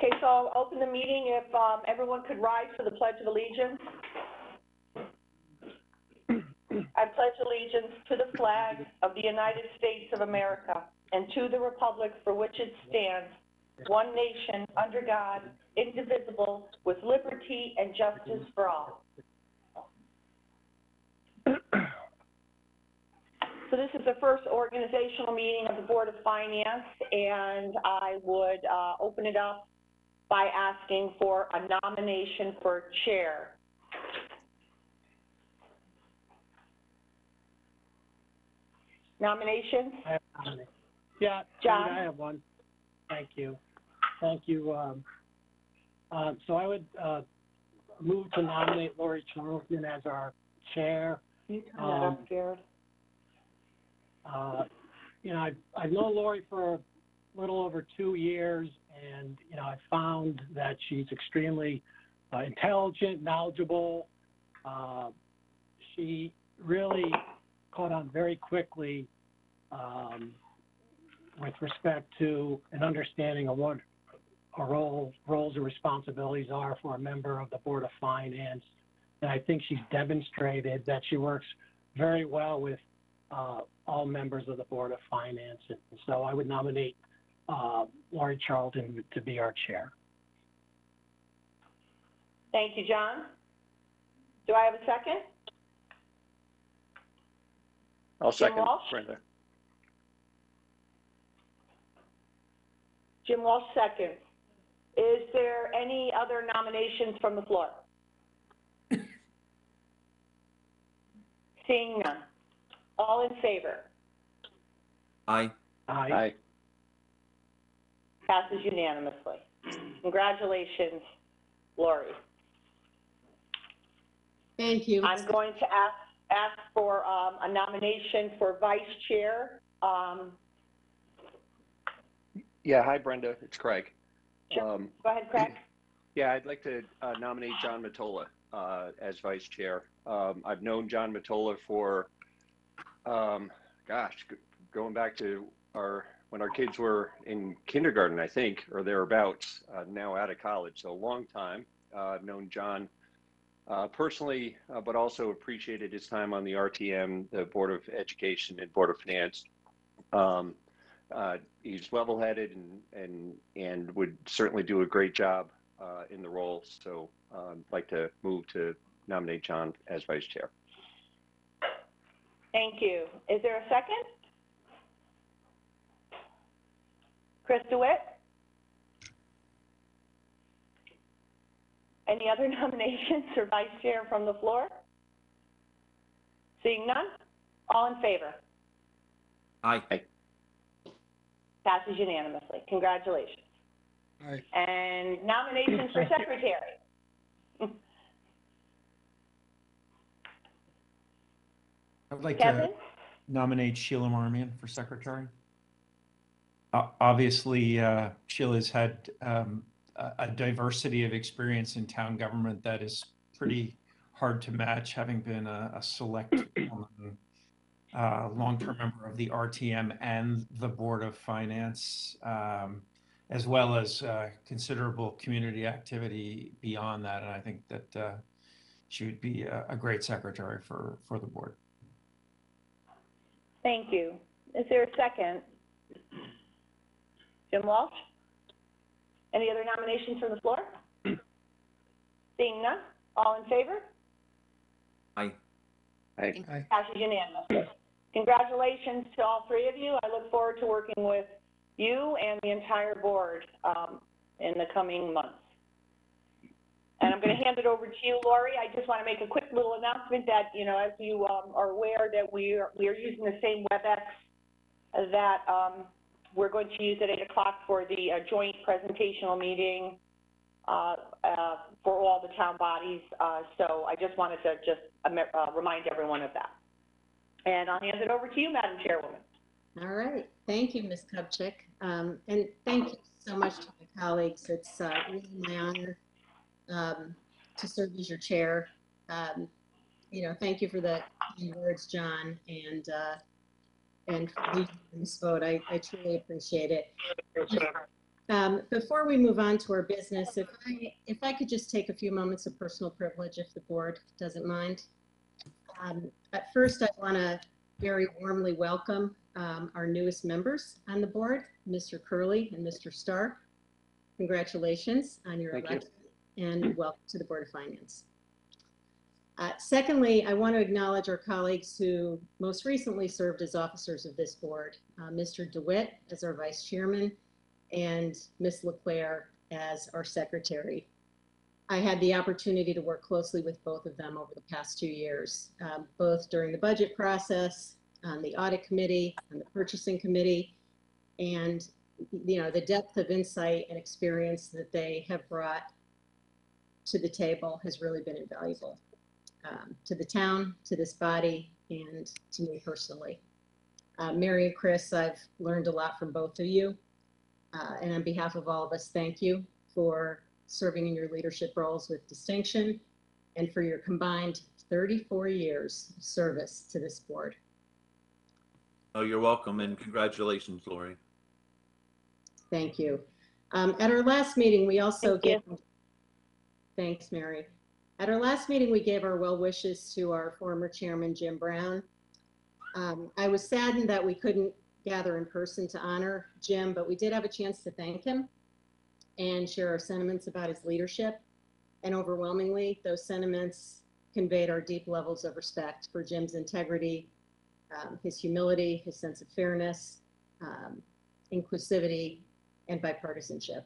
Okay, so I'll open the meeting if everyone could rise for the Pledge of Allegiance. I pledge allegiance to the flag of the United States of America and to the republic for which it stands, one nation, under God, indivisible, with liberty and justice for all. So this is the first organizational meeting of the Board of Finance, and I would open it up by asking for a nomination for chair. Nominations? I have a nomination. Yeah, John? I have one. Thank you. Thank you. So I would move to nominate Lori Charlton as our chair. Can you turn that up, Jared? You know, I've known Lori for a little over 2 years, and, you know, I found that she's extremely intelligent, knowledgeable. She really caught on very quickly with respect to an understanding of what our roles and responsibilities are for a member of the Board of Finance. And I think she's demonstrated that she works very well with all members of the Board of Finance. And so I would nominate Lori Charlton to be our chair. Thank you, John. Do I have a second? I'll Jim second, Walsh? Brenda. Jim Walsh seconds. Is there any other nominations from the floor? Seeing none. All in favor? Aye. Aye. Aye. Passes unanimously. Congratulations, Lori. Thank you. I'm going to ask for a nomination for vice chair. Yeah, hi, Brenda. It's Craig. Sure. Go ahead, Craig. Yeah, I'd like to nominate John Matola as vice chair. I've known John Matola for, gosh, going back to when our kids were in kindergarten, I think, or thereabouts, now out of college. So a long time. I've known John personally, but also appreciated his time on the RTM, the Board of Education and Board of Finance. He's level-headed and would certainly do a great job in the role. So I'd like to move to nominate John as vice chair. Thank you. Is there a second? Chris DeWitt? Any other nominations for vice chair from the floor? Seeing none? All in favor? Aye. Aye. Passes unanimously. Congratulations. Aye. And nominations for secretary. I'd like Kevin? to nominate Sheila Marmion for secretary. Obviously, Sheila's had a diversity of experience in town government that is pretty hard to match, having been a select long-term member of the RTM and the Board of Finance, as well as considerable community activity beyond that. And I think that she would be a great secretary for the board. Thank you. Is there a second? Jim Walsh? Any other nominations from the floor? Seeing none, all in favor? Aye. Aye. Aye. Passes unanimously. Congratulations to all three of you. I look forward to working with you and the entire board in the coming months. And I'm going to hand it over to you, Lori. I just want to make a quick little announcement that, you know, as you are aware that we are using the same WebEx that we're going to use at 8 o'clock for the joint presentational meeting for all the town bodies. So I just wanted to remind everyone of that. And I'll hand it over to you, Madam Chairwoman. All right. Thank you, Ms. Kupchik. And thank you so much to my colleagues. It's really my honor to serve as your chair. You know, thank you for the kind words, John, and for leading this vote. I truly appreciate it. Before we move on to our business, if I could just take a few moments of personal privilege, if the board doesn't mind. At first, I want to very warmly welcome our newest members on the board, Mr. Curley and Mr. Starr. Congratulations on your Thank you. election and welcome to the Board of Finance. Secondly, I want to acknowledge our colleagues who most recently served as officers of this board, Mr. DeWitt as our vice chairman and Ms. LeClaire as our secretary. I had the opportunity to work closely with both of them over the past 2 years, both during the budget process, on the audit committee, on the purchasing committee, and the depth of insight and experience that they have brought to the table has really been invaluable to the town, to this body, and to me personally. Mary and Chris, I've learned a lot from both of you. And on behalf of all of us, thank you for serving in your leadership roles with distinction and for your combined 34 years of service to this board. Oh, you're welcome, and congratulations, Lori. Thank you. At our last meeting, we also Thank you. Thanks, Mary. At our last meeting, we gave our well wishes to our former chairman, Jim Brown. I was saddened that we couldn't gather in person to honor Jim, but we did have a chance to thank him and share our sentiments about his leadership. And overwhelmingly, those sentiments conveyed our deep levels of respect for Jim's integrity, his humility, his sense of fairness, inclusivity, and bipartisanship.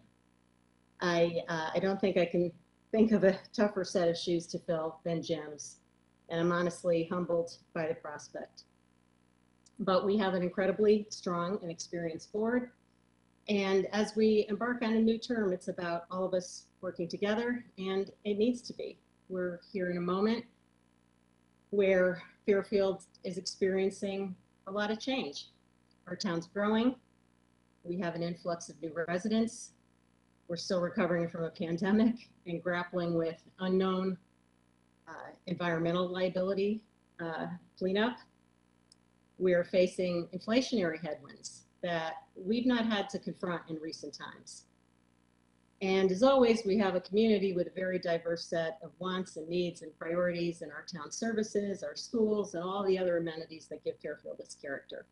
I don't think I can think of a tougher set of shoes to fill than Jim's, and I'm honestly humbled by the prospect. But we have an incredibly strong and experienced board, and as we embark on a new term, it's about all of us working together, and it needs to be. We're here in a moment where Fairfield is experiencing a lot of change. Our town's growing. We have an influx of new residents. We're still recovering from a pandemic and grappling with unknown environmental liability cleanup. We are facing inflationary headwinds that we've not had to confront in recent times. And as always, we have a community with a very diverse set of wants and needs and priorities in our town services, our schools, and all the other amenities that give Fairfield its character.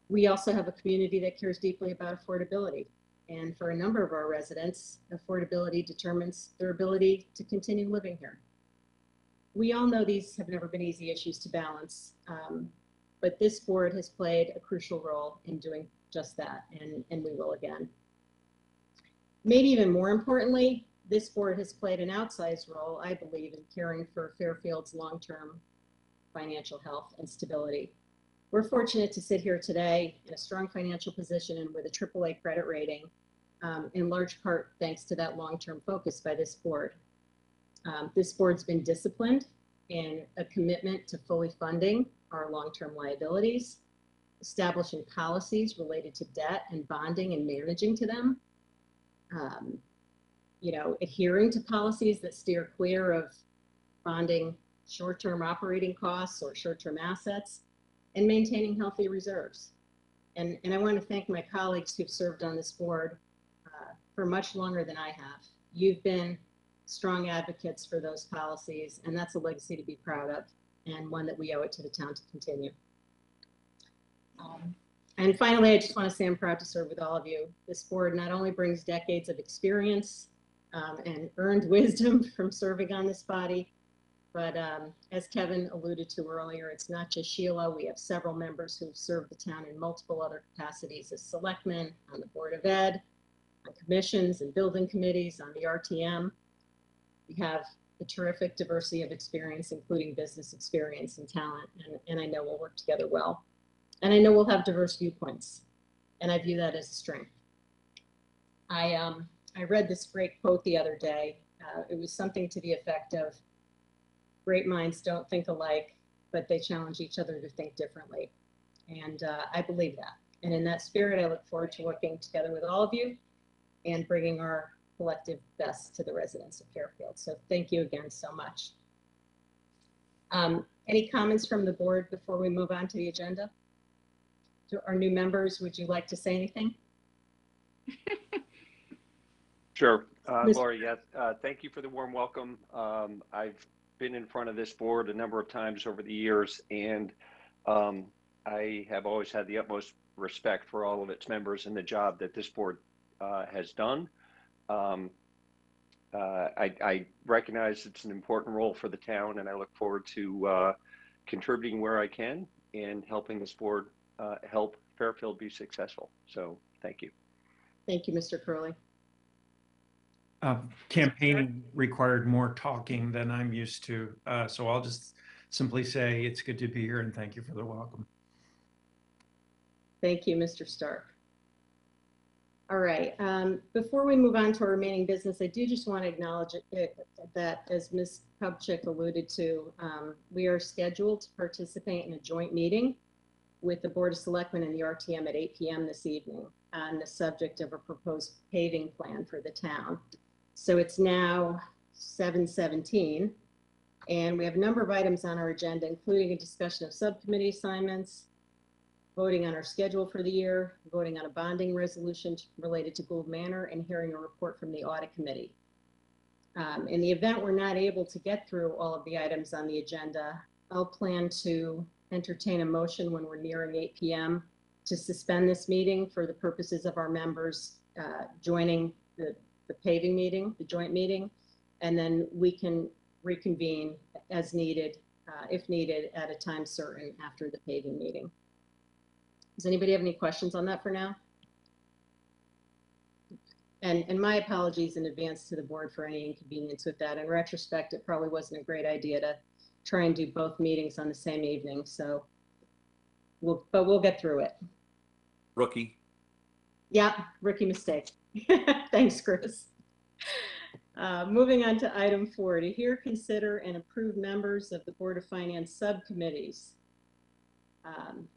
We also have a community that cares deeply about affordability. And for a number of our residents, affordability determines their ability to continue living here. We all know these have never been easy issues to balance, but this board has played a crucial role in doing just that, and we will again. Maybe even more importantly, this board has played an outsized role, I believe, in caring for Fairfield's long-term financial health and stability. We're fortunate to sit here today in a strong financial position and with a AAA credit rating, in large part thanks to that long-term focus by this board. This board's been disciplined in a commitment to fully funding our long-term liabilities, establishing policies related to debt and bonding and managing to them, adhering to policies that steer clear of bonding short-term operating costs or short-term assets, and maintaining healthy reserves. And I want to thank my colleagues who've served on this board for much longer than I have. You've been strong advocates for those policies, and that's a legacy to be proud of, and one that we owe it to the town to continue. And finally, I just want to say I'm proud to serve with all of you. This board not only brings decades of experience and earned wisdom from serving on this body, but as Kevin alluded to earlier, it's not just Sheila. We have several members who've served the town in multiple other capacities as selectmen, on the Board of Ed, on commissions and building committees, on the RTM. We have a terrific diversity of experience, including business experience and talent, and I know we'll work together well. And I know we'll have diverse viewpoints, and I view that as a strength. I read this great quote the other day. It was something to the effect of, great minds don't think alike, but they challenge each other to think differently. And I believe that. And in that spirit, I look forward to working together with all of you and bringing our collective best to the residents of Fairfield. So thank you again so much. Any comments from the board before we move on to the agenda? To our new members, would you like to say anything? Sure. Miss- Lori, yes, thank you for the warm welcome. I've been in front of this board a number of times over the years, and I have always had the utmost respect for all of its members and the job that this board has done. I recognize it's an important role for the town, and I look forward to contributing where I can and helping this board help Fairfield be successful. So thank you. Thank you, Mr. Curley. Campaigning required more talking than I'm used to, so I'll just simply say it's good to be here and thank you for the welcome. Thank you, Mr. Stark. All right, before we move on to our remaining business, I do just want to acknowledge that, as Ms. Kupchak alluded to, we are scheduled to participate in a joint meeting with the Board of Selectmen and the RTM at 8 p.m. this evening on the subject of a proposed paving plan for the town. So it's now 7:17, and we have a number of items on our agenda, including a discussion of subcommittee assignments, voting on our schedule for the year, voting on a bonding resolution related to Gould Manor, and hearing a report from the audit committee. In the event we're not able to get through all of the items on the agenda, I'll plan to entertain a motion when we're nearing 8 p.m. to suspend this meeting for the purposes of our members joining the paving meeting, the joint meeting, and then we can reconvene as needed, if needed, at a time certain after the paving meeting. Does anybody have any questions on that for now? And my apologies in advance to the board for any inconvenience with that. In retrospect, it probably wasn't a great idea to try and do both meetings on the same evening. So we'll get through it. Rookie. Yeah, rookie mistake. Thanks, Chris. Moving on to item 4, to hear, consider, and approve members of the Board of Finance subcommittees.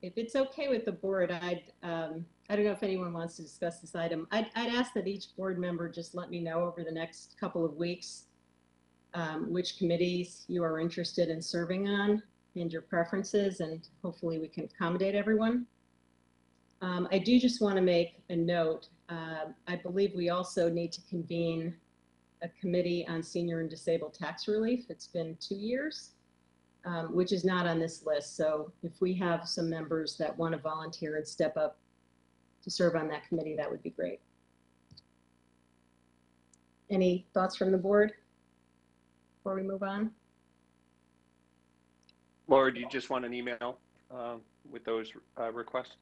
If it's okay with the board, I don't know if anyone wants to discuss this item. I'd ask that each board member just let me know over the next couple of weeks which committees you are interested in serving on and your preferences, and hopefully we can accommodate everyone. I do just want to make a note. I believe we also need to convene a committee on senior and disabled tax relief. It's been 2 years, which is not on this list. So if we have some members that want to volunteer and step up to serve on that committee, that would be great. Any thoughts from the board before we move on? Laura, do you just want an email with those requests?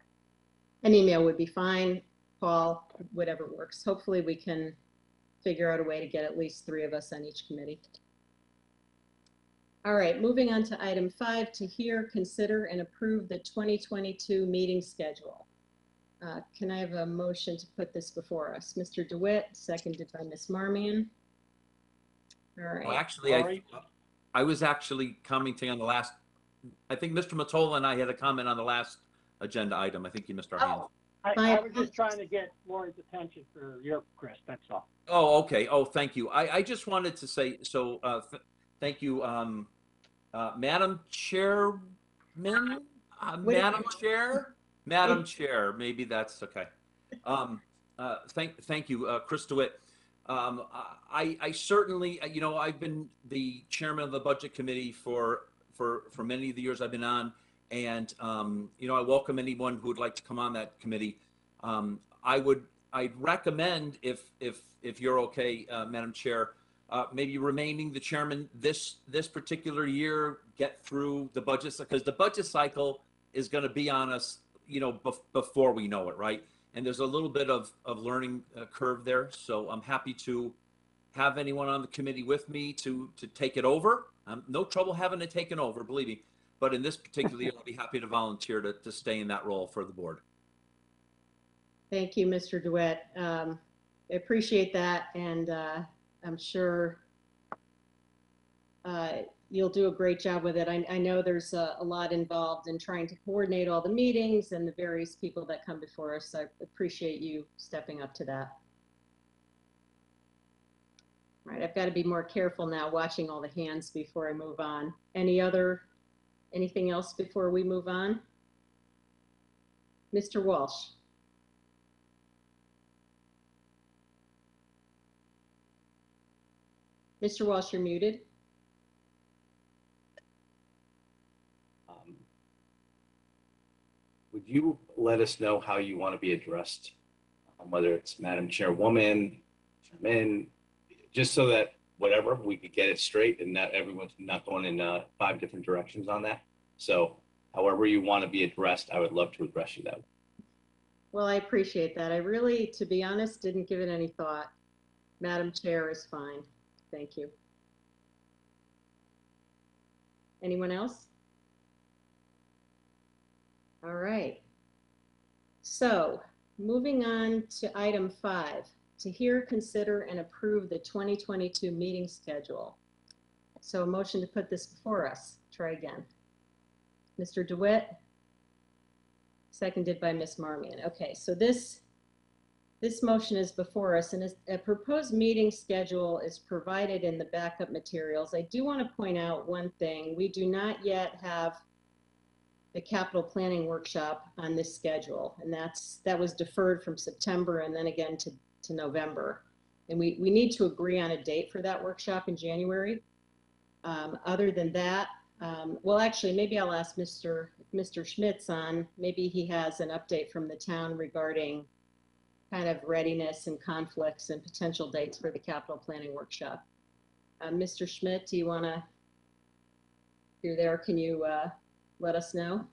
An email would be fine. Paul, whatever works. Hopefully we can figure out a way to get at least 3 of us on each committee. All right, moving on to item 5, to hear, consider, and approve the 2022 meeting schedule. Can I have a motion to put this before us? Mr. DeWitt, seconded by Ms. Marmion. All right. Well, actually, I was actually commenting on the last, I think Mr. Mottola and I had a comment on the last agenda item. I think you missed our hand. I was just trying to get Lori's attention for your, Chris, that's all. Oh, okay. Oh, thank you. I just wanted to say, so thank you, Madam Chairman, Madam Chair, maybe that's okay. Thank you, Chris DeWitt. I certainly, you know, I've been the chairman of the budget committee for many of the years I've been on, and you know, I welcome anyone who would like to come on that committee. I'd recommend, if you're okay, Madam Chair, maybe remaining the chairman this particular year, get through the budget, because the budget cycle is going to be on us, you know, before we know it, right? And there's a little bit of learning curve there. So I'm happy to have anyone on the committee with me to take it over. No trouble having it taken over, believe me. But in this particular year, I'll be happy to volunteer to stay in that role for the board. Thank you, Mr. DeWitt. I appreciate that, and I'm sure you'll do a great job with it. I know there's a lot involved in trying to coordinate all the meetings and the various people that come before us. So I appreciate you stepping up to that. All right, I've got to be more careful now watching all the hands before I move on. Anything else before we move on? Mr. Walsh. Mr. Walsh, you're muted. Would you let us know how you want to be addressed? Whether it's Madam Chairwoman, Chairman, just so that whatever, we could get it straight and not everyone's not going in 5 different directions on that. So however you want to be addressed, I would love to address you that way. Well, I appreciate that. I really, to be honest, didn't give it any thought. Madam Chair is fine. Thank you. Anyone else? All right. So moving on to item 5, to hear, consider, and approve the 2022 meeting schedule. So a motion to put this before us. Try again. Mr. DeWitt, seconded by Ms. Marmion. Okay, so this motion is before us, and a proposed meeting schedule is provided in the backup materials. I do want to point out one thing. We do not yet have the capital planning workshop on this schedule, and that was deferred from September and then again to November. And we need to agree on a date for that workshop in January. Other than that, well, actually, maybe I'll ask Mr. Schmitz on, maybe he has an update from the town regarding kind of readiness and conflicts and potential dates for the capital planning workshop. Mr. Schmidt, do you want to, if you're there, can you let us know?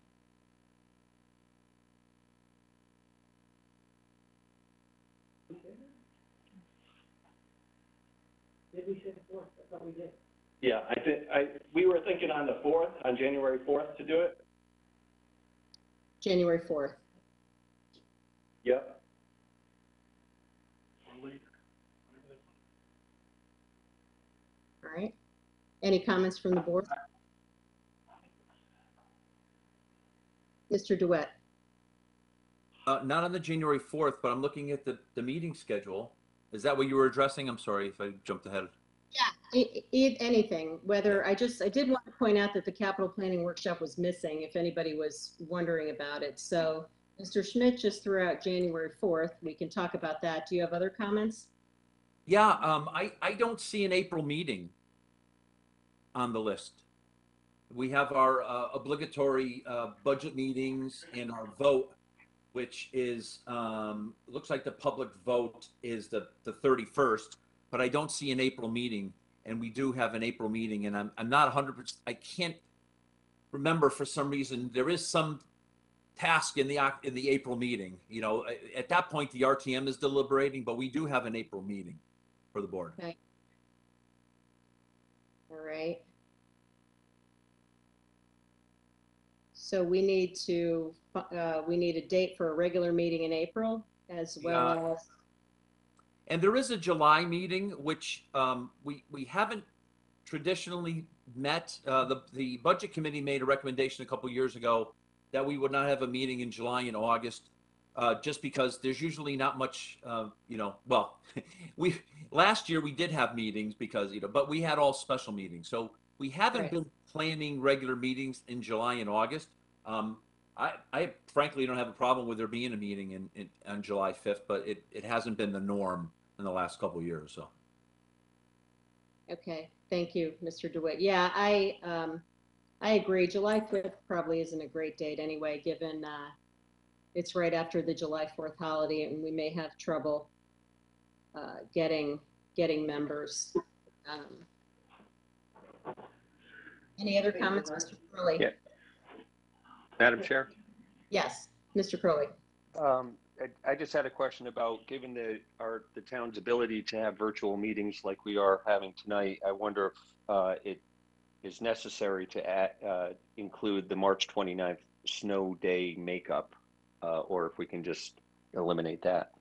Did we say the 4th? I thought we did. Yeah, we were thinking on the 4th, on January 4th to do it. January 4th. Yep. All right. Any comments from the board? Mr. DeWitt. Not on the January 4th, but I'm looking at the meeting schedule. Is that what you were addressing? I'm sorry if I jumped ahead. Yeah, anything, whether, I did want to point out that the capital planning workshop was missing, if anybody was wondering about it. So Mr. Schmidt just threw out January 4th. We can talk about that. Do you have other comments? Yeah, I don't see an April meeting on the list. We have our obligatory budget meetings and our vote, which is, looks like the public vote is the 31st, but I don't see an April meeting, and we do have an April meeting, and I'm not 100%, I can't remember for some reason, there is some task in the April meeting. You know, at that point, the RTM is deliberating, but we do have an April meeting for the board. Okay. All right. So we need a date for a regular meeting in April as well as. And there is a July meeting, which we haven't traditionally met. The budget committee made a recommendation a couple years ago that we would not have a meeting in July and August, just because there's usually not much, you know, well, last year we did have meetings because, you know, but we had all special meetings. So we haven't been planning regular meetings in July and August. I frankly don't have a problem with there being a meeting on July 5th, but it hasn't been the norm in the last couple of years. So. Okay, thank you, Mr. DeWitt. Yeah, I agree. July 5th probably isn't a great date anyway, given it's right after the July 4th holiday, and we may have trouble getting members. Any other comments, Mr. Crowley? Yeah. Madam Chair? Yes, Mr. Crowley. I just had a question about, given the town's ability to have virtual meetings like we are having tonight, I wonder if it is necessary to include the March 29th snow day makeup, or if we can just eliminate that.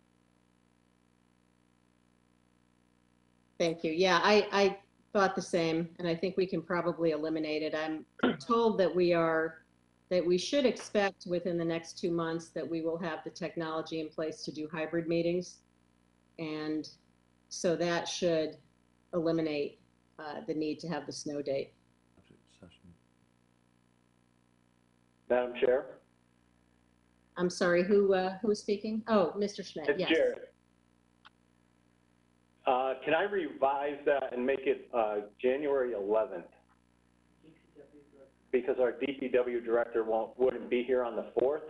Thank you. Yeah, I thought the same, and I think we can probably eliminate it. I'm told that we should expect within the next 2 months that we will have the technology in place to do hybrid meetings. And so that should eliminate the need to have the snow date. Madam Chair? I'm sorry, who is speaking? Oh, Mr. Schmidt, It's yes. Jared. Can I revise that and make it January 11th? Because our DPW director wouldn't be here on the 4th.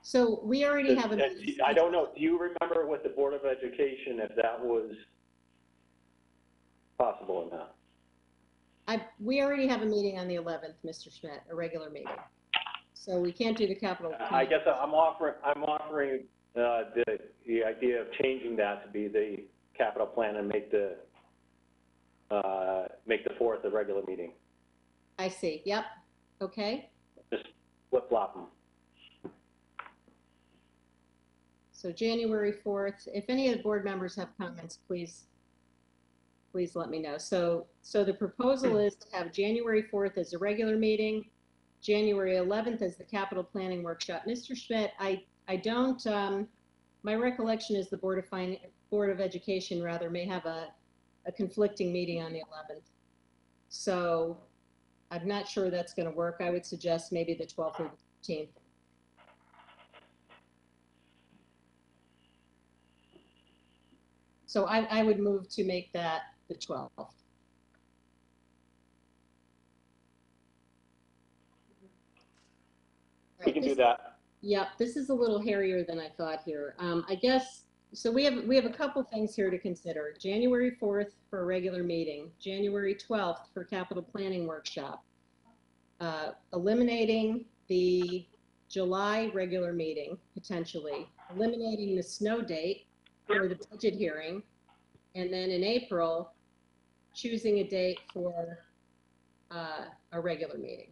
So we already have a meeting. I don't know. Do you remember with the Board of Education if that was possible or not? We already have a meeting on the 11th, Mr. Schmidt, a regular meeting. So we can't do the capital. I guess I'm offering the idea of changing that to be the capital plan and make the 4th a regular meeting. I see. Yep. Okay. Just flip-flop them. So January 4th, if any of the board members have comments, please let me know. So the proposal is to have January 4th as a regular meeting, January 11th as the capital planning workshop. Mr. Schmidt, I don't, my recollection is the Board of Education rather may have a conflicting meeting on the 11th. So I'm not sure that's going to work. I would suggest maybe the 12th or the 13th. So I would move to make that the 12th. We can do that. Yeah, this is a little hairier than I thought here. I guess, so we have a couple things here to consider. January 4th for a regular meeting, January 12th for capital planning workshop, eliminating the July regular meeting, potentially, eliminating the snow date for the budget hearing, and then in April, choosing a date for a regular meeting.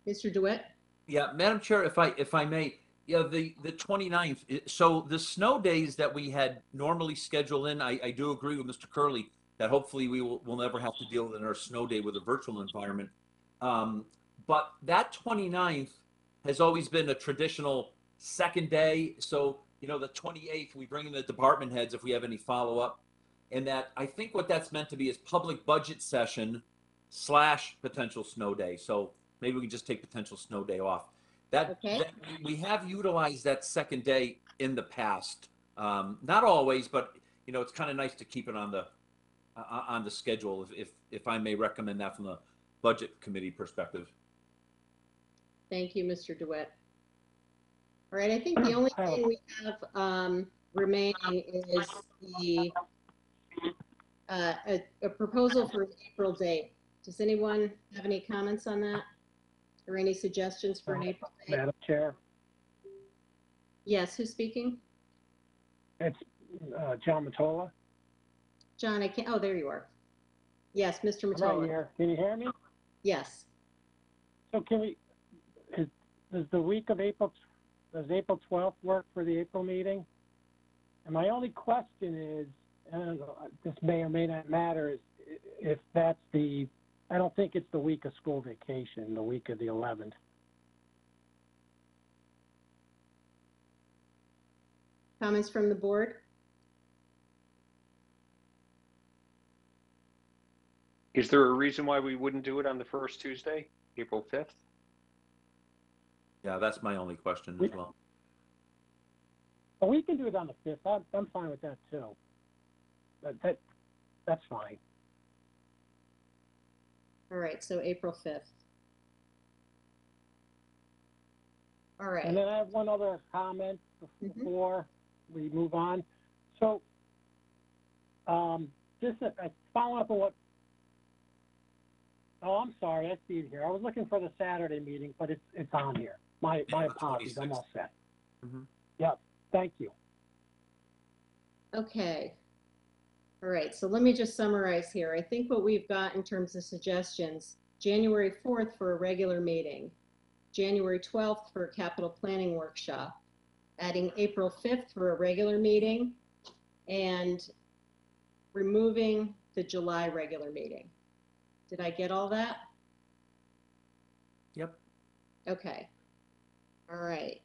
Mr. DeWitt? Yeah, Madam Chair, if I may, yeah, the 29th, so the snow days that we had normally scheduled in, I do agree with Mr. Curley that hopefully we'll never have to deal with our snow day with a virtual environment. But that 29th has always been a traditional second day. So, you know, the 28th, we bring in the department heads if we have any follow-up. And that, I think what that's meant to be is public budget session / potential snow day. So maybe we can just take potential snow day off. That we have utilized that second day in the past. Not always, but you know, it's kind of nice to keep it on the schedule, if I may recommend that from the budget committee perspective. Thank you, Mr. DeWitt. All right, I think the only thing we have remaining is the a proposal for an April date. Does anyone have any comments on that? Or any suggestions for an April date? Madam Chair, Yes, who's speaking? it's John Matola. John, I can't, oh, there you are. Yes, Mr. I'm right Matola. here. Can you hear me? Yes. So does the week of April 12th work for the April meeting? And my only question is, and this may or may not matter, is if that's I don't think it's the week of school vacation, the week of the 11th. Comments from the board? Is there a reason why we wouldn't do it on the first Tuesday, April 5th? Yeah, that's my only question as well. Well, we can do it on the 5th. I'm fine with that too. That's fine. All right, so April 5th. All right. And then I have one other comment before we move on. So, just following up on what, oh, I'm sorry, I see it here. I was looking for the Saturday meeting, but it's on here. My apologies, I'm all set. Yep, thank you. Okay. All right, so let me just summarize here. I think what we've got in terms of suggestions, January 4th for a regular meeting, January 12th for a capital planning workshop, adding April 5th for a regular meeting, and removing the July regular meeting. Did I get all that? Yep. Okay. All right.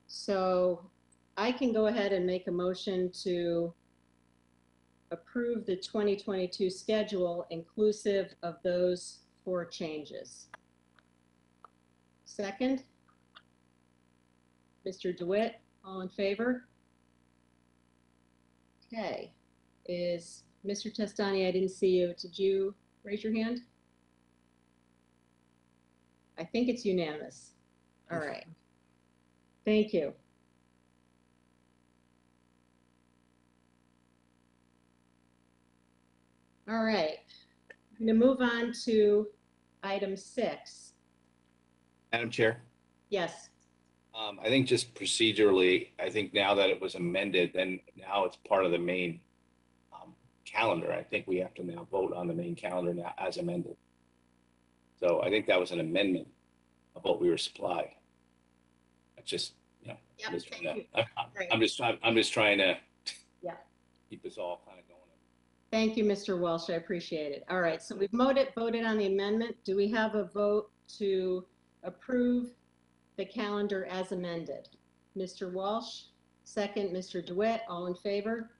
So I can go ahead and make a motion to approve the 2022 schedule inclusive of those 4 changes. Second? Mr. DeWitt, all in favor? Okay. Is Mr. Testani, I didn't see you. Did you raise your hand? I think it's unanimous. All right. Thank you. All right. I'm going to move on to item 6. Madam Chair, Yes. I think just procedurally, I think now that it was amended, then now it's part of the main calendar. I think we have to now vote on the main calendar now as amended. So I think that was an amendment of what we were supplied. It's just, you know, Yep, I'm just thank trying you. to, I'm just trying to Yeah. keep this all kind of going. Thank you, Mr. Welsh. I appreciate it. All right, so we've voted on the amendment. Do we have a vote to approve the calendar as amended? Mr. Walsh, second. Mr. DeWitt, all in favor?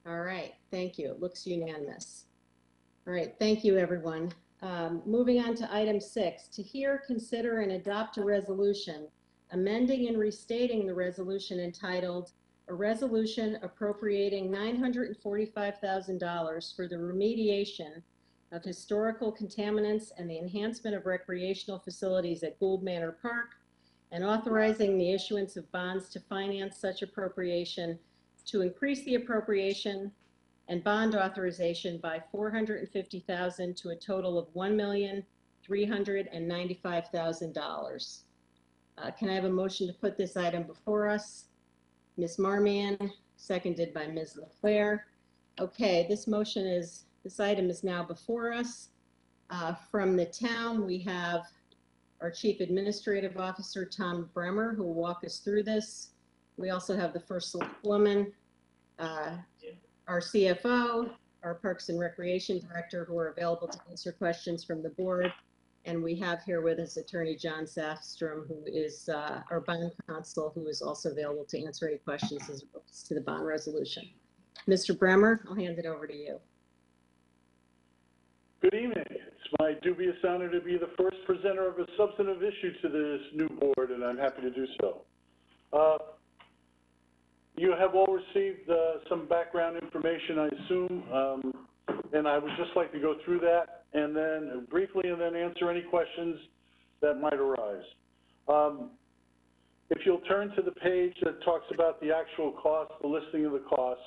All right, thank you. It looks unanimous. All right, thank you, everyone. Moving on to item 6, to hear, consider, and adopt a resolution amending and restating the resolution entitled "A Resolution Appropriating $945,000 for the Remediation of Historical Contaminants and the Enhancement of Recreational Facilities at Gould Manor Park, and authorizing the issuance of bonds to finance such appropriation to increase the appropriation and bond authorization by $450,000 to a total of $1,395,000. Can I have a motion to put this item before us? Ms. Marmion, seconded by Ms. LeClaire. Okay, this item is now before us. From the town, we have our Chief Administrative Officer, Tom Bremer, who will walk us through this. We also have the First Selectwoman, our CFO, our Parks and Recreation Director, who are available to answer questions from the board. And we have here with us Attorney John Safstrom, who is our bond counsel, who is also available to answer any questions as it relates to the bond resolution. Mr. Bremer, I'll hand it over to you. Good evening. It's my dubious honor to be the first presenter of a substantive issue to this new board, and I'm happy to do so. You have all received some background information, I assume, and I would just like to go through that and then briefly and then answer any questions that might arise. If you'll turn to the page that talks about the actual costs, the listing of the costs,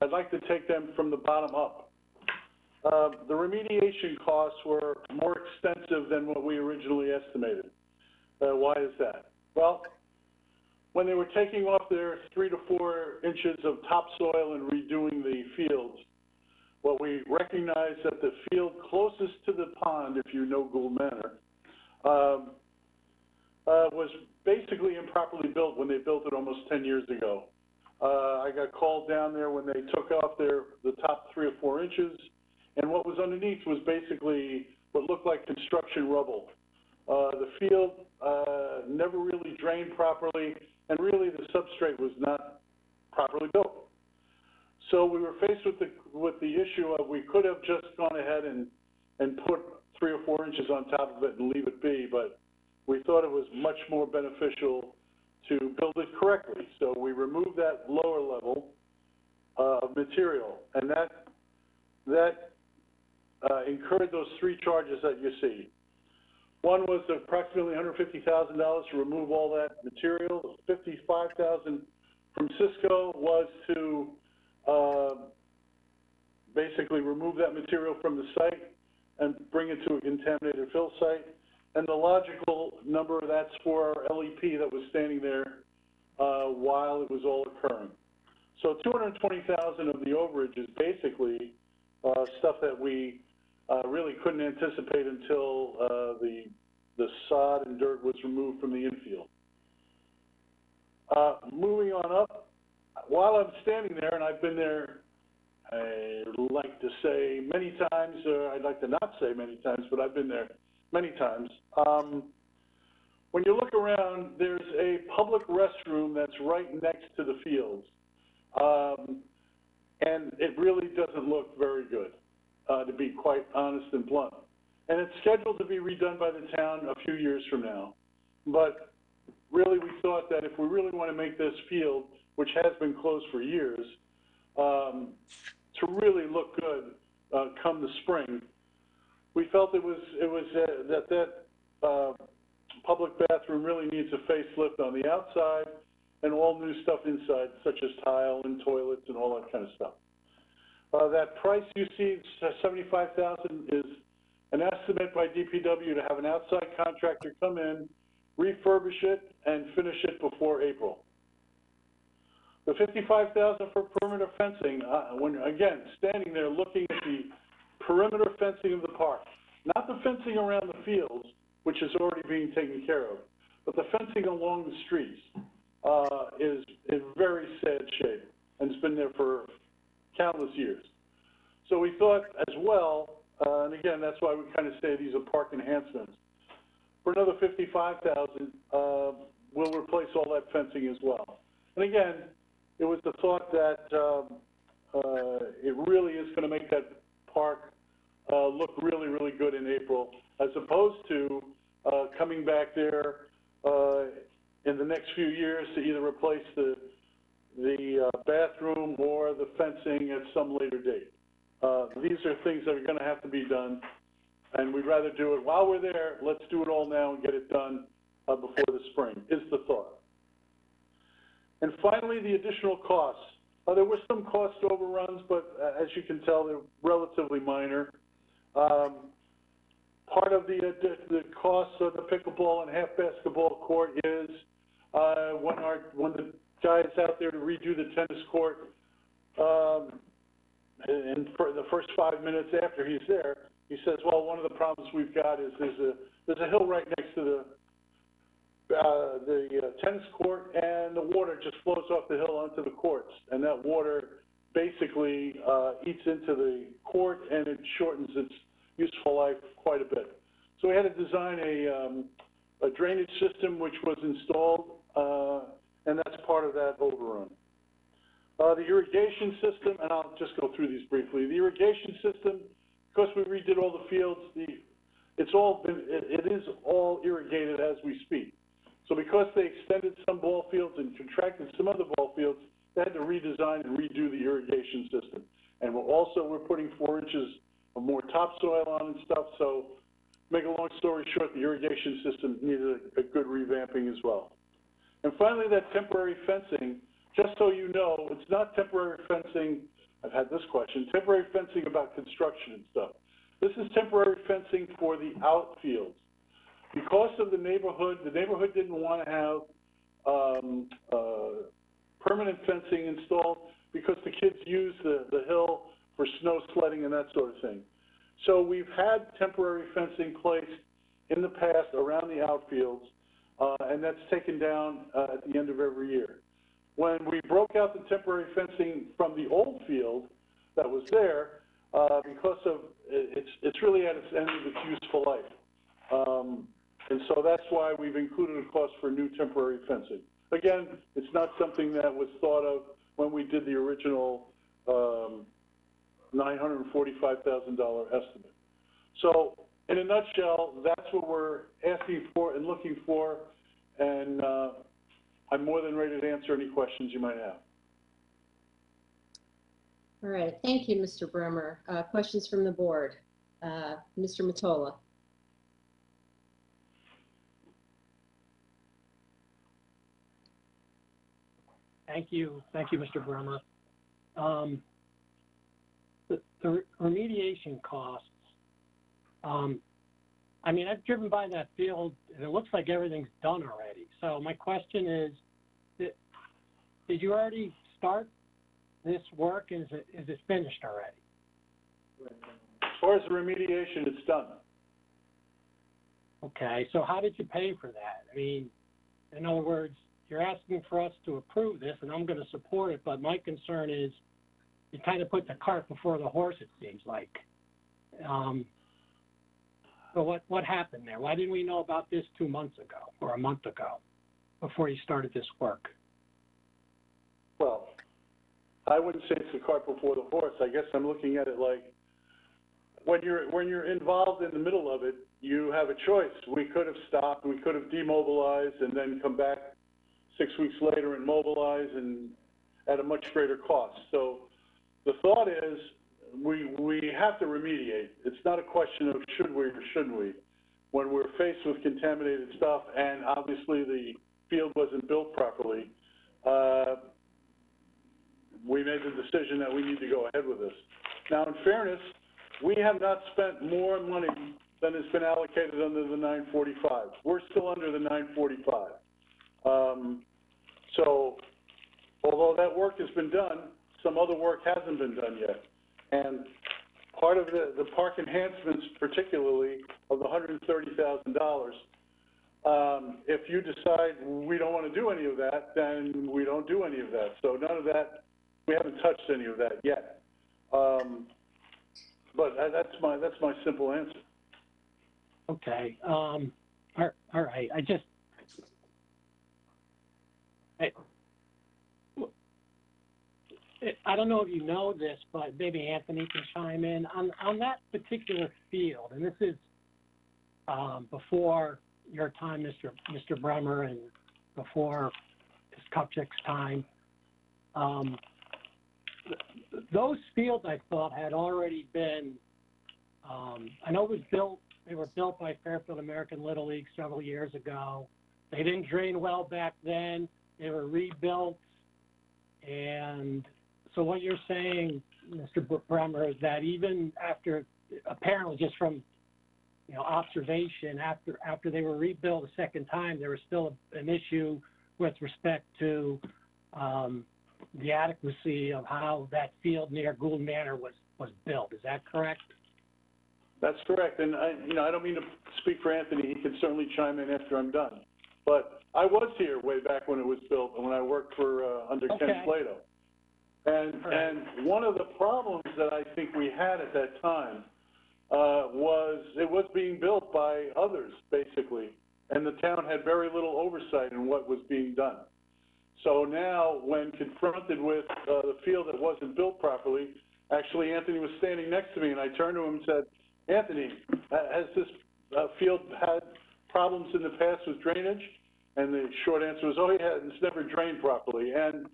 I'd like to take them from the bottom up. The remediation costs were more extensive than what we originally estimated. Why is that? Well, when they were taking off their 3 to 4 inches of topsoil and redoing the fields, what we recognized that the field closest to the pond, if you know Gould Manor, was basically improperly built when they built it almost 10 years ago. I got called down there when they took off the top 3 or 4 inches, and what was underneath was basically what looked like construction rubble. The field never really drained properly, and really the substrate was not properly built. So we were faced with the issue of we could have just gone ahead and put 3 or 4 inches on top of it and leave it be, but we thought it was much more beneficial to build it correctly. So we removed that lower level of material, and that incurred those 3 charges that you see. One was approximately $150,000 to remove all that material. $55,000 from Cisco was to basically remove that material from the site and bring it to a contaminated fill site. And the logical number, that's for our LEP that was standing there while it was all occurring. So $220,000 of the overage is basically stuff that we really couldn't anticipate until the sod and dirt was removed from the infield. Moving on up, while I'm standing there, and I've been there, I'd like to say many times, or I'd like to not say many times, but I've been there many times. When you look around, there's a public restroom that's right next to the fields. And it really doesn't look very good, to be quite honest and blunt. And it's scheduled to be redone by the town a few years from now. But really we thought that if we really want to make this field, which has been closed for years, to really look good come the spring, we felt that public bathroom really needs a facelift on the outside and all new stuff inside, such as tile and toilets and all that kind of stuff. That price you see, $75,000, is an estimate by DPW to have an outside contractor come in, refurbish it, and finish it before April. The $55,000 for perimeter fencing, when again standing there looking at the perimeter fencing of the park, not the fencing around the fields, which is already being taken care of, but the fencing along the streets is in very sad shape, and it's been there for countless years. So we thought as well, and again, that's why we kind of say these are park enhancements. For another $55,000, we'll replace all that fencing as well. And again, it was the thought that it really is going to make that park look really, really good in April, as opposed to coming back there in the next few years to either replace the bathroom or the fencing at some later date. These are things that are going to have to be done, and we'd rather do it while we're there. Let's do it all now and get it done before the spring, is the thought. And finally, the additional costs. There were some cost overruns, but as you can tell, they're relatively minor. Part of the costs of the pickleball and half basketball court is when the guy is out there to redo the tennis court, and for the first 5 minutes after he's there, he says, well, one of the problems we've got is there's a hill right next to the tennis court, and the water just flows off the hill onto the courts, and that water basically eats into the court, and it shortens its useful life quite a bit. So we had to design a drainage system which was installed, and that's part of that overrun. The irrigation system, and I'll just go through these briefly. The irrigation system, because we redid all the fields, it is all irrigated as we speak. So because they extended some ball fields and contracted some other ball fields, they had to redesign and redo the irrigation system. And we're putting 4 inches of more topsoil on and stuff. So, to make a long story short, the irrigation system needed a good revamping as well. And finally, that temporary fencing. Just so you know, it's not temporary fencing. I've had this question. Temporary fencing about construction and stuff. This is temporary fencing for the outfields. Because of the neighborhood didn't want to have permanent fencing installed because the kids use the hill for snow sledding and that sort of thing. So we've had temporary fencing placed in the past around the outfields, and that's taken down at the end of every year. When we broke out the temporary fencing from the old field that was there, because of it's really at its end of its useful life. And so that's why we've included a cost for new temporary fencing. Again, it's not something that was thought of when we did the original $945,000 estimate. So in a nutshell, that's what we're asking for and looking for, and I'm more than ready to answer any questions you might have. All right, thank you, Mr. Bremer. Questions from the board? Mr. Mottola. Thank you, Mr. Bremer. The remediation costs, I mean, I've driven by that field, and it looks like everything's done already. So my question is, did you already start this work? Is it finished already? As far as the remediation, it's done. Okay, so how did you pay for that? I mean, in other words, you're asking for us to approve this, and I'm going to support it, but my concern is you kind of put the cart before the horse, it seems like. So what happened there? Why didn't we know about this 2 months ago or a month ago before you started this work? Well, I wouldn't say it's the cart before the horse. I guess I'm looking at it like when you're involved in the middle of it, you have a choice. We could have stopped, we could have demobilized, and then come back 6 weeks later and mobilize and at a much greater cost. So the thought is we have to remediate. It's not a question of should we or shouldn't we. When we're faced with contaminated stuff and obviously the field wasn't built properly, we made the decision that we need to go ahead with this. Now, in fairness, we have not spent more money than has been allocated under the 945. We're still under the 945. So, although that work has been done, some other work hasn't been done yet. And part of the park enhancements, particularly of the $130,000, if you decide we don't want to do any of that, then we don't do any of that. So none of that, we haven't touched any of that yet. But that's my simple answer. Okay. All right. I don't know if you know this, but maybe Anthony can chime in on that particular field. And this is before your time, Mr. Bremer, and before Ms. Kupchik's time. Those fields, I thought, had already been, I know it was built, they were built by Fairfield American Little League several years ago. They didn't drain well back then. They were rebuilt. And so what you're saying, Mr. Bremer, is that even after, apparently just from observation, after they were rebuilt a second time, there was still an issue with respect to the adequacy of how that field near Gould Manor was built. Is that correct? That's correct. And I don't mean to speak for Anthony. He can certainly chime in after I'm done. But I was here way back when it was built and when I worked for under Ken Plato. And one of the problems that I think we had at that time was it was being built by others, basically, and the town had very little oversight in what was being done. So now, when confronted with the field that wasn't built properly, actually Anthony was standing next to me, and I turned to him and said, Anthony, has this field had problems in the past with drainage? And the short answer was, oh yeah, it's never drained properly. And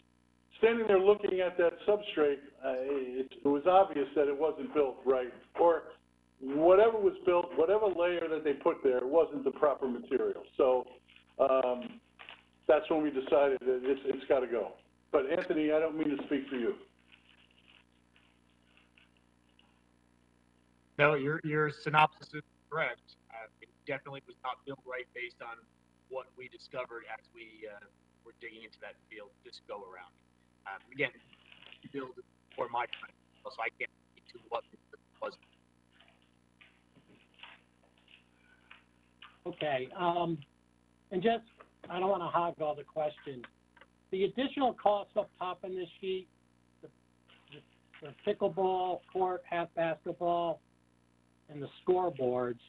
standing there looking at that substrate, it was obvious that it wasn't built right, or whatever was built, whatever layer that they put there wasn't the proper material. So that's when we decided that it's got to go. But Anthony, I don't mean to speak for you. No, your synopsis is correct. It definitely was not built right based on what we discovered as we were digging into that field this go around. Again, build for my time, so I can't speak to what was. Okay. And just, I don't want to hog all the questions. The additional costs up top in this sheet, the pickleball court, half basketball, and the scoreboards,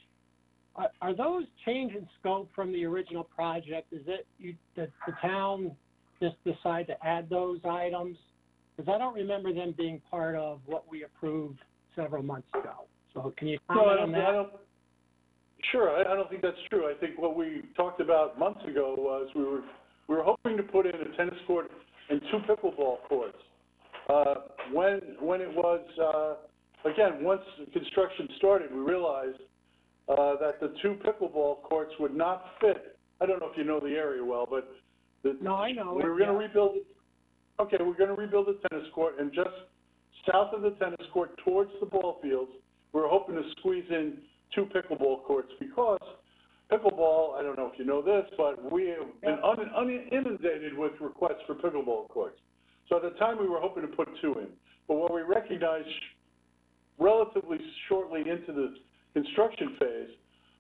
are those change in scope from the original project? Is it the town just decide to add those items? Because I don't remember them being part of what we approved several months ago. So can you comment on that? Sure, I don't think that's true. I think what we talked about months ago was we were hoping to put in a tennis court and 2 pickleball courts. When it was, again, once construction started, we realized that the 2 pickleball courts would not fit. I don't know if you know the area well, but no, I know. We were going to rebuild it. Okay, we're going to rebuild the tennis court, and just south of the tennis court towards the ball fields, we're hoping to squeeze in 2 pickleball courts because pickleball, I don't know if you know this, but we have been inundated with requests for pickleball courts. So at the time we were hoping to put 2 in. But what we recognized relatively shortly into the construction phase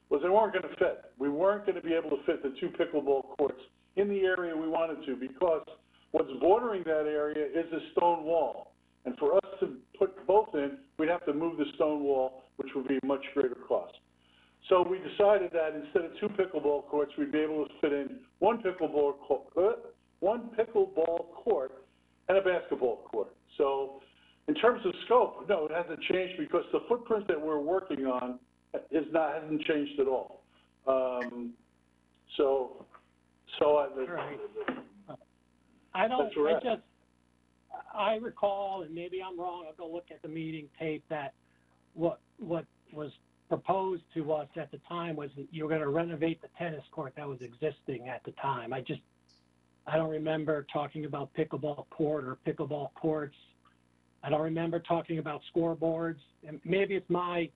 was they weren't going to fit. We weren't going to be able to fit the 2 pickleball courts in the area we wanted to because what's bordering that area is a stone wall. And for us to put both in, we'd have to move the stone wall, which would be a much greater cost. So we decided that instead of 2 pickleball courts, we'd be able to fit in one pickleball court and a basketball court. So In terms of scope, no, it hasn't changed because the footprint that we're working on hasn't changed at all. Right. I recall, and maybe I'm wrong, I'll go look at the meeting tape, that what was proposed to us at the time was that you were going to renovate the tennis court that was existing at the time. I don't remember talking about pickleball court or pickleball courts. I don't remember talking about scoreboards. And maybe I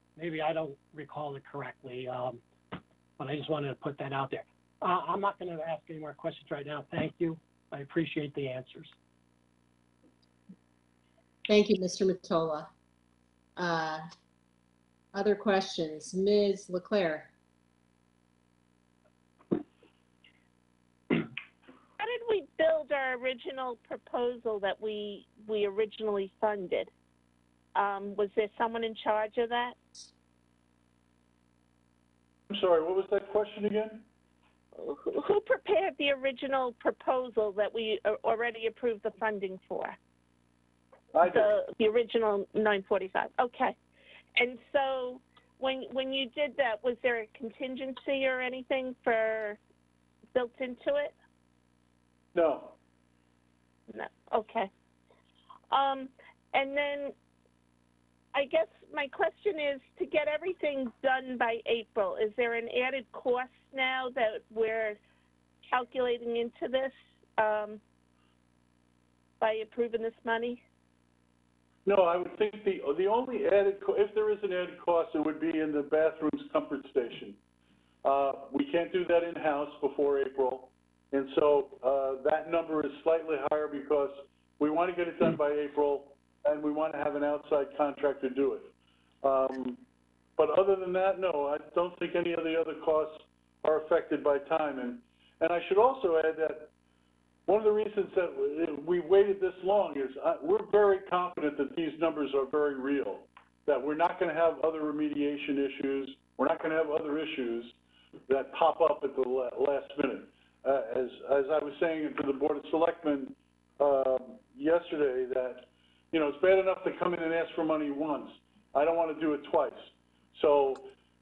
don't recall it correctly, but I just wanted to put that out there. I'm not going to ask any more questions right now. Thank you. I appreciate the answers. Thank you, Mr. Mottola. Other questions? Ms. LeClaire. How did we build our original proposal that we originally funded? Was there someone in charge of that? I'm sorry, what was that question again? Who prepared the original proposal that we already approved the funding for? I did. The original 945. Okay. And so when you did that, was there a contingency or anything built into it? No. No. Okay. And then I guess my question is, to get everything done by April, is there an added cost now that we're calculating into this by approving this money? No, I would think the only added, if there is an added cost, it would be in the bathroom's comfort station. We can't do that in-house before April, and so that number is slightly higher because we want to get it done by April, and we want to have an outside contractor do it. But other than that, no, I don't think any of the other costs are affected by time. And I should also add that one of the reasons that we waited this long is we're very confident that these numbers are very real, that we're not going to have other remediation issues, we're not going to have other issues that pop up at the last minute. As I was saying to the Board of Selectmen yesterday, that, you know, it's bad enough to come in and ask for money once. I don't want to do it twice. So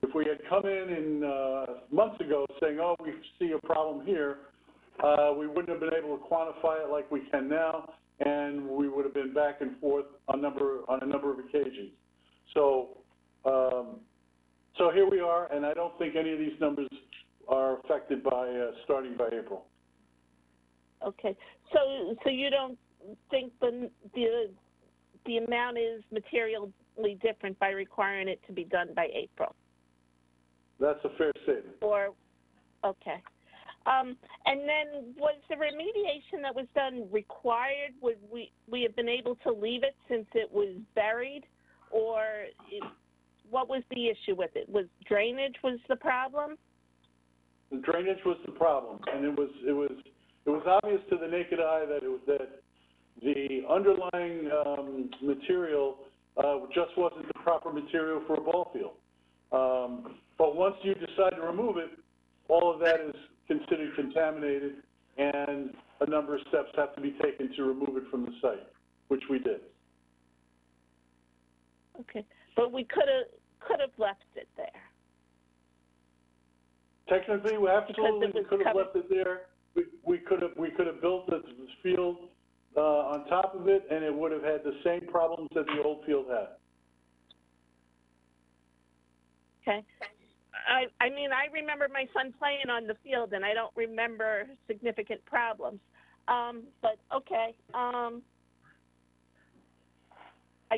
if we had come in months ago saying, oh, we see a problem here, we wouldn't have been able to quantify it like we can now, and we would have been back and forth on a number of occasions. So, so here we are, and I don't think any of these numbers are affected by starting by April. Okay, so you don't think the amount is materially different by requiring it to be done by April? That's a fair statement. Or, okay. And then was the remediation that was done required? Would we have been able to leave it since it was buried? Or what was the issue with it? Was drainage was the problem? The drainage was the problem, and it was obvious to the naked eye that the underlying material just wasn't the proper material for a ball field. But once you decide to remove it, all of that is considered contaminated, and a number of steps have to be taken to remove it from the site, which we did. Okay, but we could have left it there. Technically, we absolutely could have left it there. We could have built this field on top of it, and it would have had the same problems that the old field had. Okay. I mean, I remember my son playing on the field, and I don't remember significant problems. But okay. I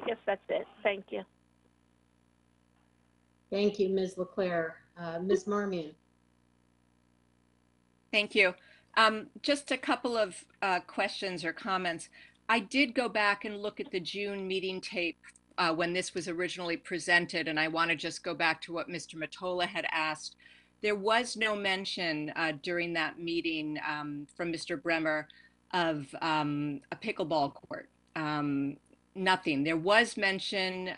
guess that's it. Thank you. Thank you, Ms. LeClaire. Ms. Marmion. Thank you. Just a couple of questions or comments. I did go back and look at the June meeting tape when this was originally presented, and I want to just go back to what Mr. Mottola had asked. There was no mention during that meeting from Mr. Bremer of a pickleball court. Nothing. There was mention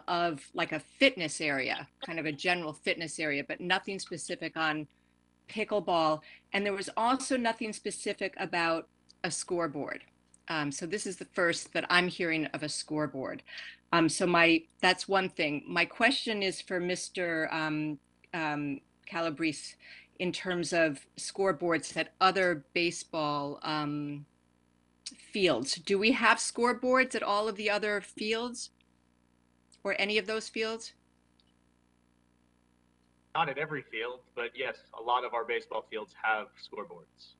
of like a fitness area, kind of a general fitness area, but nothing specific on pickleball. And there was also nothing specific about a scoreboard. So this is the first that I'm hearing of a scoreboard. That's one thing. My question is for Mr. Calabrese in terms of scoreboards at other baseball fields. Do we have scoreboards at all of the other fields or any of those fields? Not at every field, but yes, a lot of our baseball fields have scoreboards.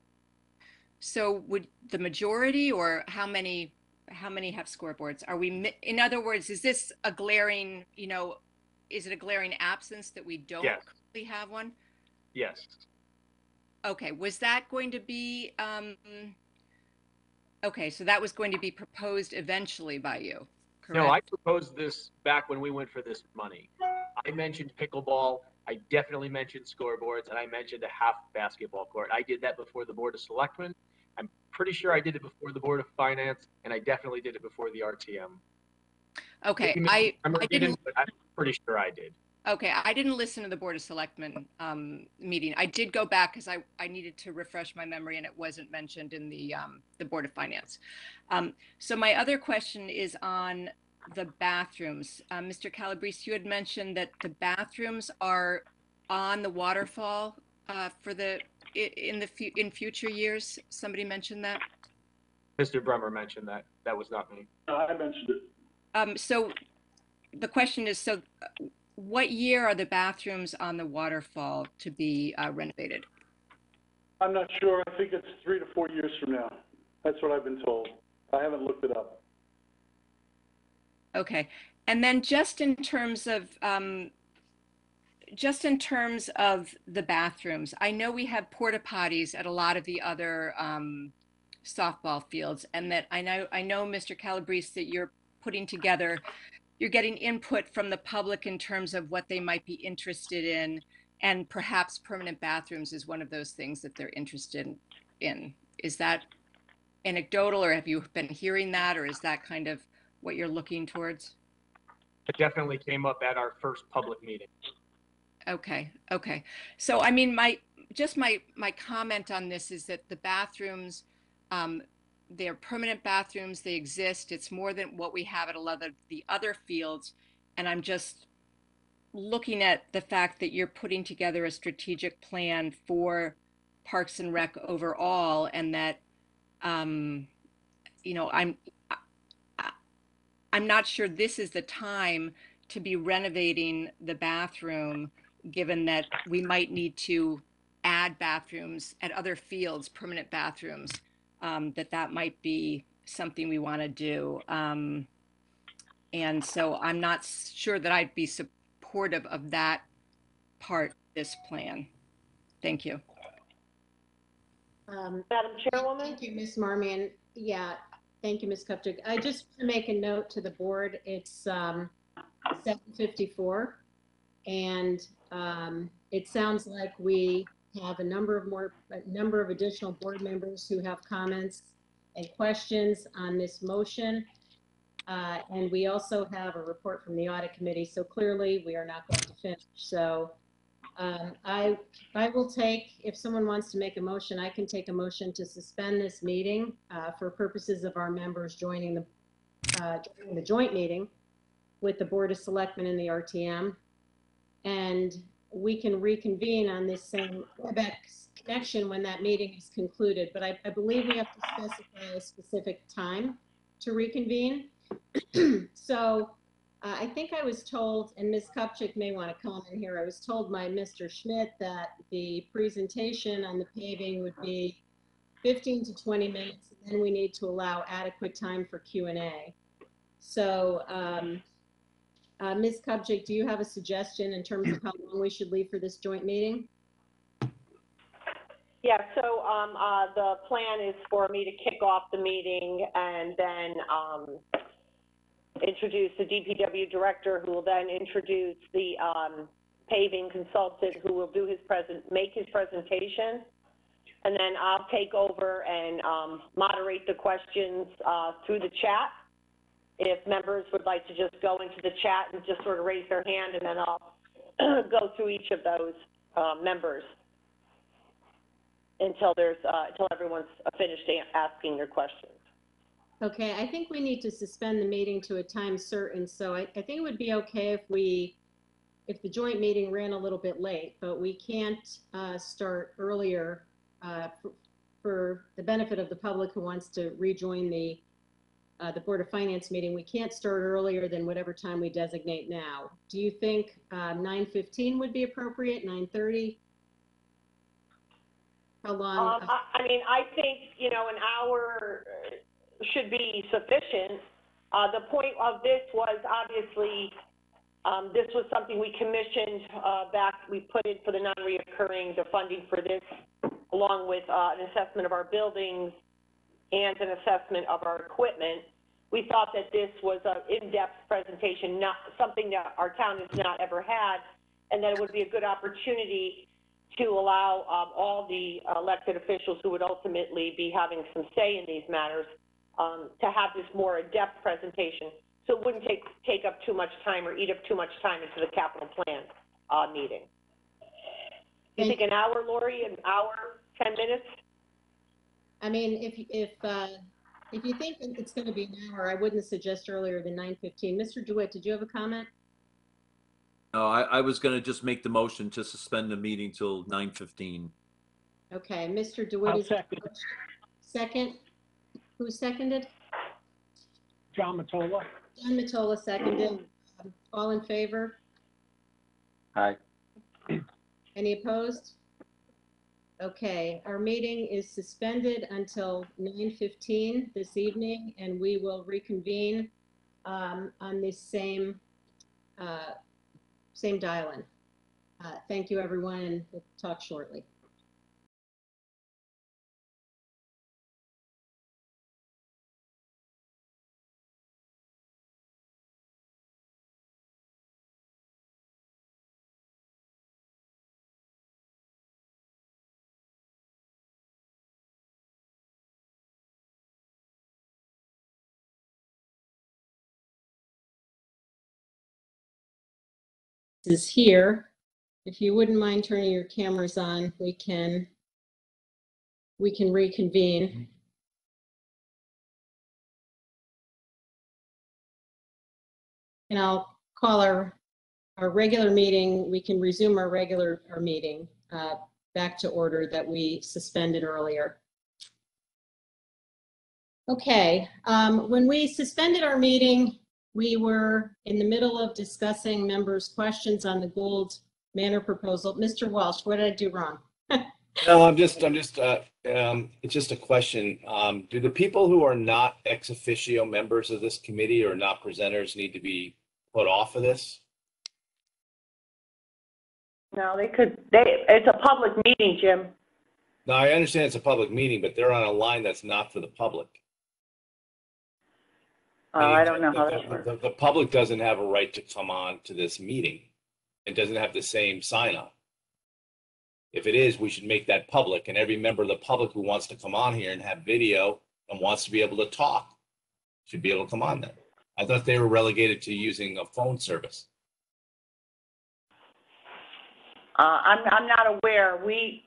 So would the majority, or how many have scoreboards? Are we, in other words, is this a glaring, is it a glaring absence that we don't Yes. currently have one? Yes. Okay, was that going to be, okay, so that was going to be proposed eventually by you, correct? No, I proposed this back when we went for this money. I mentioned pickleball, I definitely mentioned scoreboards, and I mentioned a half basketball court. I did that before the Board of Selectmen. I'm pretty sure I did it before the Board of Finance, and I definitely did it before the RTM. Okay, I didn't, but I'm pretty sure I did. Okay, I didn't listen to the Board of Selectmen meeting. I did go back because I needed to refresh my memory, and it wasn't mentioned in the Board of Finance. So my other question is on the bathrooms. Mr. Calabrese, you had mentioned that the bathrooms are on the waterfall in future years. Somebody mentioned that. Mr. Brummer mentioned that. That was not me. I mentioned it. So the question is, what year are the bathrooms on the waterfall to be renovated? I'm not sure. I think it's 3 to 4 years from now. That's what I've been told. I haven't looked it up. Okay, and then just in terms of the bathrooms, I know we have porta potties at a lot of the other softball fields, and that I know, Mr. Calabrese, that you're getting input from the public in terms of what they might be interested in, and perhaps permanent bathrooms is one of those things that they're interested in. Is that anecdotal, or have you been hearing that, or is that kind of what you're looking towards? It definitely came up at our first public meeting. Okay. So, I mean, my comment on this is that the bathrooms, they're permanent bathrooms, they exist. It's more than what we have at a lot of the other fields. And I'm just looking at the fact that you're putting together a strategic plan for Parks and Rec overall, and that, I'm not sure this is the time to be renovating the bathroom, given that we might need to add bathrooms at other fields, permanent bathrooms, that might be something we want to do. And so I'm not sure that I'd be supportive of that part of this plan. Thank you. Madam Chairwoman? Thank you, Ms. Marmion. Yeah, thank you, Ms. Kupchak. I just want to make a note to the board. It's 7:54, and it sounds like we have a number of additional board members who have comments and questions on this motion. And we also have a report from the audit committee. So clearly we are not going to finish. So I will take, if someone wants to make a motion, I can take a motion to suspend this meeting for purposes of our members joining the joint meeting with the Board of Selectmen and the RTM. And we can reconvene on this same WebEx connection when that meeting is concluded. But I believe we have to specify a specific time to reconvene. So I think I was told, and Ms. Kupchak may want to comment here, I was told by Mr. Schmidt that the presentation on the paving would be 15 to 20 minutes, and then we need to allow adequate time for Q&A. So Ms. Kupchak, do you have a suggestion in terms of how long we should leave for this joint meeting? Yeah, so the plan is for me to kick off the meeting and then introduce the DPW director, who will then introduce the paving consultant, who will do make his presentation, and then I'll take over and moderate the questions through the chat. If members would like to just go into the chat and just sort of raise their hand, and then I'll go through each of those members until everyone's finished asking their questions. Okay, I think we need to suspend the meeting to a time certain, so I think it would be okay if the joint meeting ran a little bit late, but we can't start earlier for the benefit of the public who wants to rejoin the Board of Finance meeting. We can't start earlier than whatever time we designate now. Do you think 9:15 would be appropriate, 9:30? How long? I mean, I think, you know, an hour should be sufficient. The point of this was obviously, this was something we commissioned back, we put in for the non-reoccurring, the funding for this, along with an assessment of our buildings and an assessment of our equipment. We thought that this was an in-depth presentation, not something that our town has not ever had, and that it would be a good opportunity to allow all the elected officials who would ultimately be having some say in these matters to have this more in-depth presentation, so it wouldn't take up too much time or eat up too much time into the capital plan meeting. You think an hour, Lori? An hour, 10 minutes? I mean, if you think it's going to be an hour, I wouldn't suggest earlier than 9:15. Mr. DeWitt, did you have a comment? No, I was going to just make the motion to suspend the meeting till 9:15. Okay, Mr. DeWitt I'll is second. second. Who seconded? John Matola. John Matola seconded. All in favor? Aye. Any opposed? Okay, our meeting is suspended until 9:15 this evening, and we will reconvene on this same dial-in. Thank you, everyone, and we'll talk shortly. Is here. If you wouldn't mind turning your cameras on, we can reconvene. And I'll call our regular meeting. We can resume our meeting back to order that we suspended earlier. Okay, when we suspended our meeting, we were in the middle of discussing members' questions on the Gould Manor proposal. Mr. Walsh, what did I do wrong? No, it's just a question. Do the people who are not ex officio members of this committee or not presenters need to be put off of this? No, it's a public meeting, Jim. No, I understand it's a public meeting, but they're on a line that's not for the public. I don't know how that works. The public doesn't have a right to come on to this meeting. It doesn't have the same sign up. If it is, we should make that public, and every member of the public who wants to come on here and have video and wants to be able to talk should be able to come on there. I thought they were relegated to using a phone service. I'm not aware. We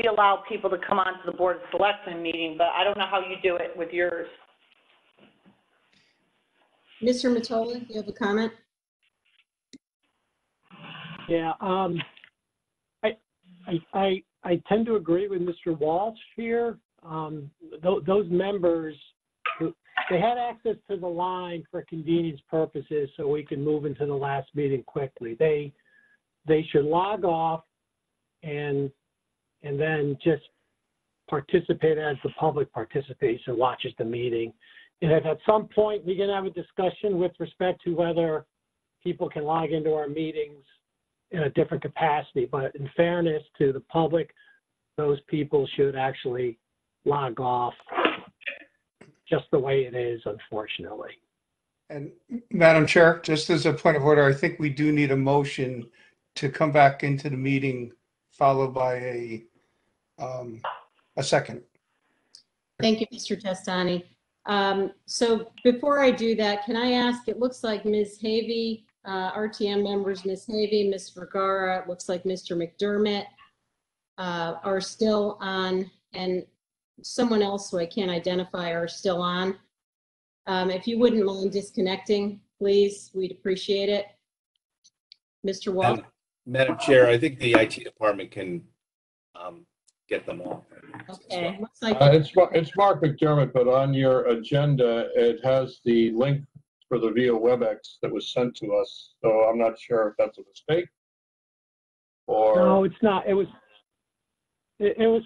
allow people to come on to the Board of Selectmen meeting, but I don't know how you do it with yours. Mr. Matola, you have a comment? Yeah, I tend to agree with Mr. Walsh here. Those members, they had access to the line for convenience purposes, so we can move into the last meeting quickly. They should log off and then just participate as the public participates and watches the meeting. And if at some point we can have a discussion with respect to whether people can log into our meetings in a different capacity, but in fairness to the public, those people should actually log off just the way it is, unfortunately. And Madam Chair, just as a point of order, I think we do need a motion to come back into the meeting, followed by a second. Thank you, Mr. Testani. So before I do that, can I ask, it looks like Ms. Havey, RTM members, Ms. Havey, Ms. Vergara, it looks like Mr. McDermott are still on. And someone else who I can't identify are still on. If you wouldn't mind disconnecting, please, we'd appreciate it. Mr. Wall? And Madam Chair, I think the IT department can get them all. Okay, looks like, It's Mark McDermott, but on your agenda, it has the link for the via WebEx that was sent to us. So I'm not sure if that's a mistake or. No, it's not. It was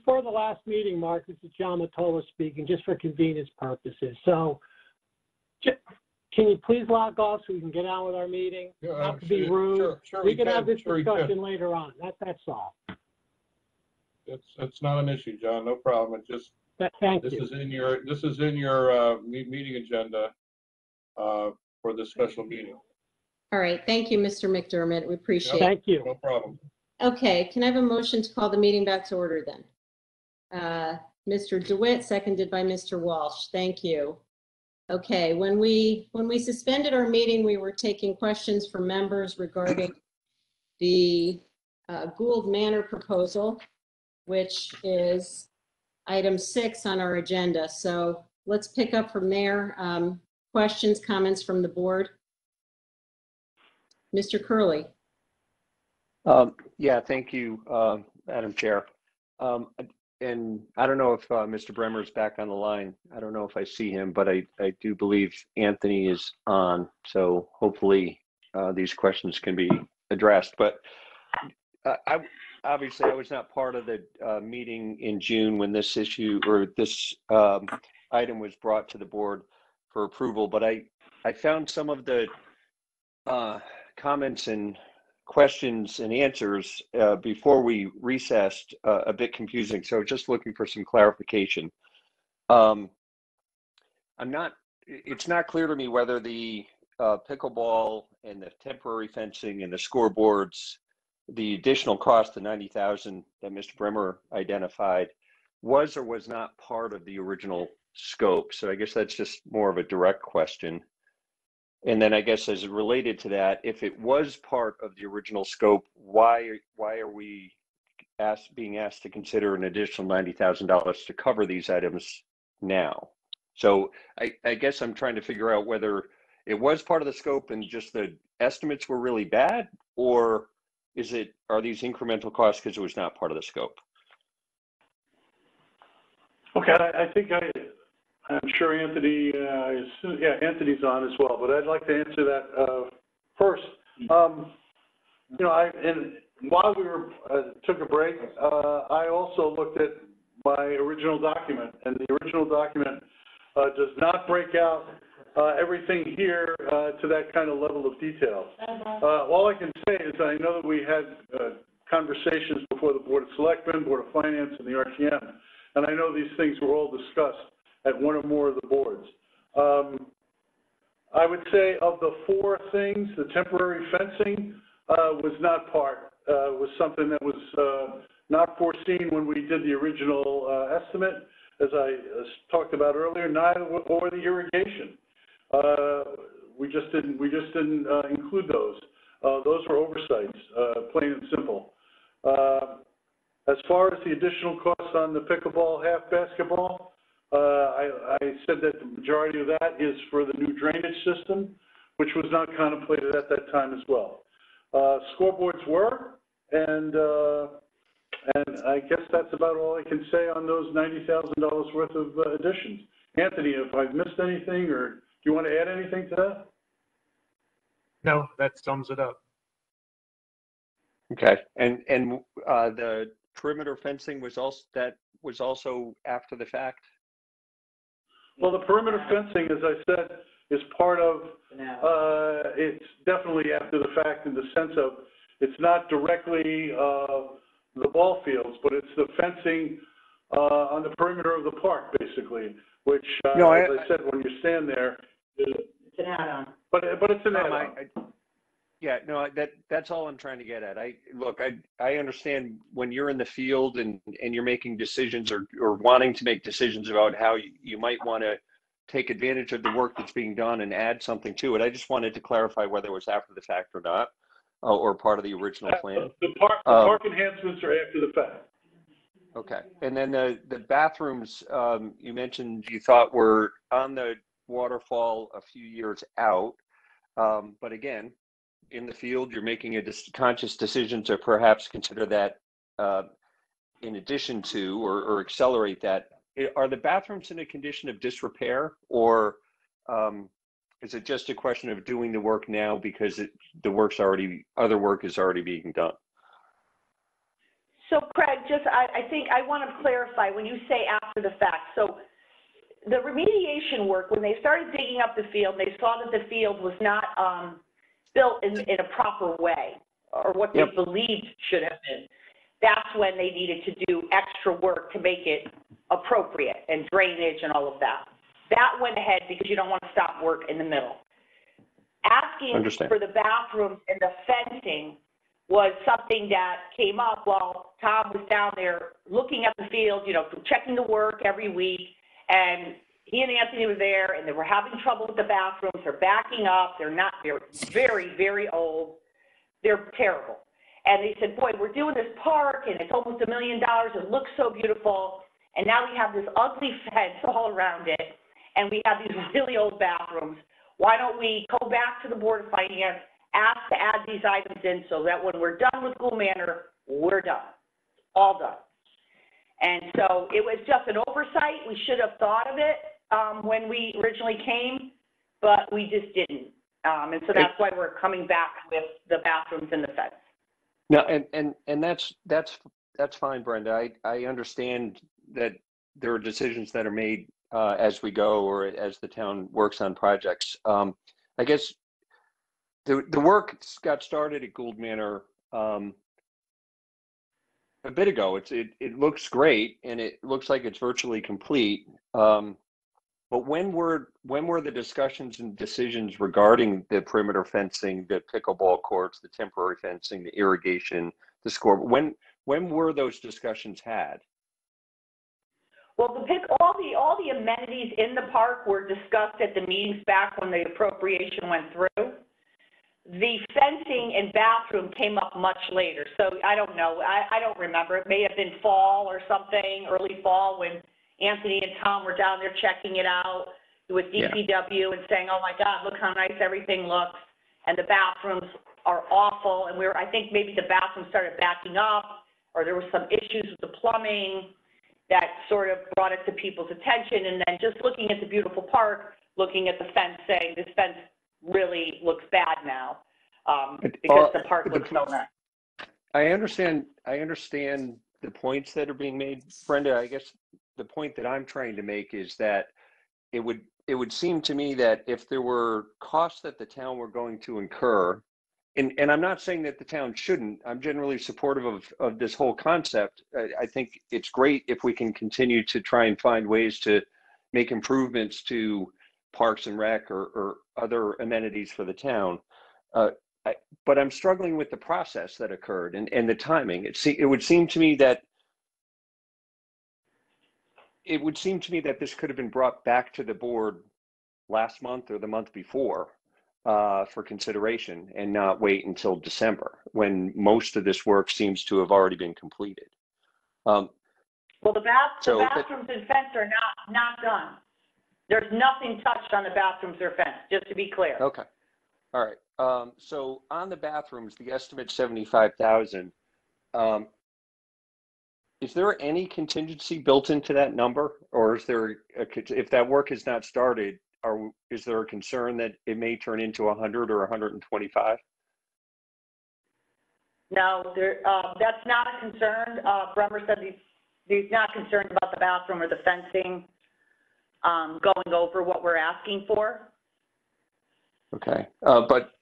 for the last meeting, Mark. This is John Matola speaking, just for convenience purposes. So can you please log off so we can get on with our meeting? Yeah, Not to be rude. Sure, we can have this sure discussion later on. That's all. It's not an issue, John. No problem. It just Thank this you. is in your meeting agenda for this special meeting. all right, thank you, Mr. McDermott. We appreciate it. Thank you. No problem. Okay, can I have a motion to call the meeting back to order then? Mr. DeWitt, seconded by Mr. Walsh. Thank you. Okay, when we suspended our meeting, we were taking questions from members regarding the Gould Manor proposal, which is item 6 on our agenda. So let's pick up from there. Questions, comments from the board? Mr. Curley. Yeah, thank you, Madam Chair. And I don't know if Mr. Bremer is back on the line. I don't know if I see him, but I do believe Anthony is on. So hopefully these questions can be addressed. But obviously I was not part of the meeting in June when this issue or this item was brought to the board for approval. But I found some of the comments and questions and answers before we recessed a bit confusing. So just looking for some clarification. It's not clear to me whether the pickleball and the temporary fencing and the scoreboards, the additional cost, the $90,000 that Mr. Bremer identified, was or was not part of the original scope. So I guess that's just more of a direct question. And then I guess as related to that, if it was part of the original scope, why are we being asked to consider an additional $90,000 to cover these items now? So I guess I'm trying to figure out whether it was part of the scope and just the estimates were really bad, or are these incremental costs because it was not part of the scope? Okay, I think I'm sure Anthony, Anthony's on as well, but I'd like to answer that first. While we took a break, I also looked at my original document, and the original document does not break out everything here to that kind of level of detail. All I can say is I know that we had conversations before the Board of Selectmen, Board of Finance, and the RTM, and I know these things were all discussed at one or more of the boards. I would say of the 4 things, the temporary fencing was not part, was something that was not foreseen when we did the original estimate, as I talked about earlier, neither or the irrigation. We just didn't include those. Those were oversights, plain and simple. As far as the additional costs on the pickleball half basketball, I said that the majority of that is for the new drainage system, which was not contemplated at that time as well. Scoreboards were, and I guess that's about all I can say on those $90,000 worth of additions. Anthony, if I've missed anything, or do you want to add anything to that? No, that sums it up. Okay, and the perimeter fencing was also after the fact? Well, the perimeter fencing, as I said, is part of, it's definitely after the fact in the sense of, it's not directly the ball fields, but it's the fencing on the perimeter of the park, basically, which, as I said, when you stand there, it's an add-on. But it's an add-on. Yeah, no, that's all I'm trying to get at. I understand when you're in the field and you're making decisions or wanting to make decisions about how you might want to take advantage of the work that's being done and add something to it. I just wanted to clarify whether it was after the fact or not, or part of the original plan. The park enhancements are after the fact. Okay. And then the bathrooms, you mentioned you thought were on the waterfall a few years out. But again, in the field, you're making a conscious decision to perhaps consider that in addition to or accelerate that. Are the bathrooms in a condition of disrepair, or is it just a question of doing the work now because other work is already being done? So Craig, I think I want to clarify when you say after the fact. So the remediation work, when they started digging up the field, they saw that the field was not built in a proper way, or what they believed should have been. That's when they needed to do extra work to make it appropriate, and drainage and all of that. That went ahead because you don't want to stop work in the middle. Asking for the bathrooms and the fencing was something that came up while Tom was down there looking at the field, you know, checking the work every week, and he and Anthony were there, and they were having trouble with the bathrooms. They're backing up. They're very, very old. They're terrible. And they said, boy, we're doing this park, and it's almost $1 million. It looks so beautiful. And now we have this ugly fence all around it, and we have these really old bathrooms. Why don't we go back to the Board of Finance, ask to add these items in so that when we're done with Gould Manor, we're done, all done. And so it was just an oversight. We should have thought of it when we originally came, but we just didn't. And so that's why we're coming back with the bathrooms and the fence. No, and that's fine, Brenda. I understand that there are decisions that are made as we go or as the town works on projects. I guess the work got started at Gould Manor a bit ago. It looks great, and it looks like it's virtually complete. But when were the discussions and decisions regarding the perimeter fencing, the pickleball courts, the temporary fencing, the irrigation, the scoreboard? When were those discussions had? Well, all the amenities in the park were discussed at the meetings back when the appropriation went through. The fencing and bathroom came up much later, so I don't know. I don't remember. It may have been fall or something, early fall, when Anthony and Tom were down there checking it out with DPW and saying, "Oh my God, look how nice everything looks," and the bathrooms are awful. And I think maybe the bathroom started backing up, or there were some issues with the plumbing that sort of brought it to people's attention. And then just looking at the beautiful park, looking at the fence, saying this fence really looks bad now because the park looks so nice. I understand the points that are being made, Brenda. I guess the point that I'm trying to make is that it would seem to me that if there were costs that the town were going to incur, and I'm not saying that the town shouldn't, I'm generally supportive of this whole concept. I think it's great if we can continue to try and find ways to make improvements to Parks and Rec or other amenities for the town. But I'm struggling with the process that occurred and the timing. It would seem to me that this could have been brought back to the board last month or the month before for consideration, and not wait until December when most of this work seems to have already been completed. Well, the bathrooms and fence are not done. There's nothing touched on the bathrooms or fence, just to be clear. Okay. All right. So on the bathrooms, the estimate 75,000. Is there any contingency built into that number, or is there, if that work is not started, is there a concern that it may turn into 100 or 125? No, that's not a concern. Brummer said he's not concerned about the bathroom or the fencing going over what we're asking for. Okay, but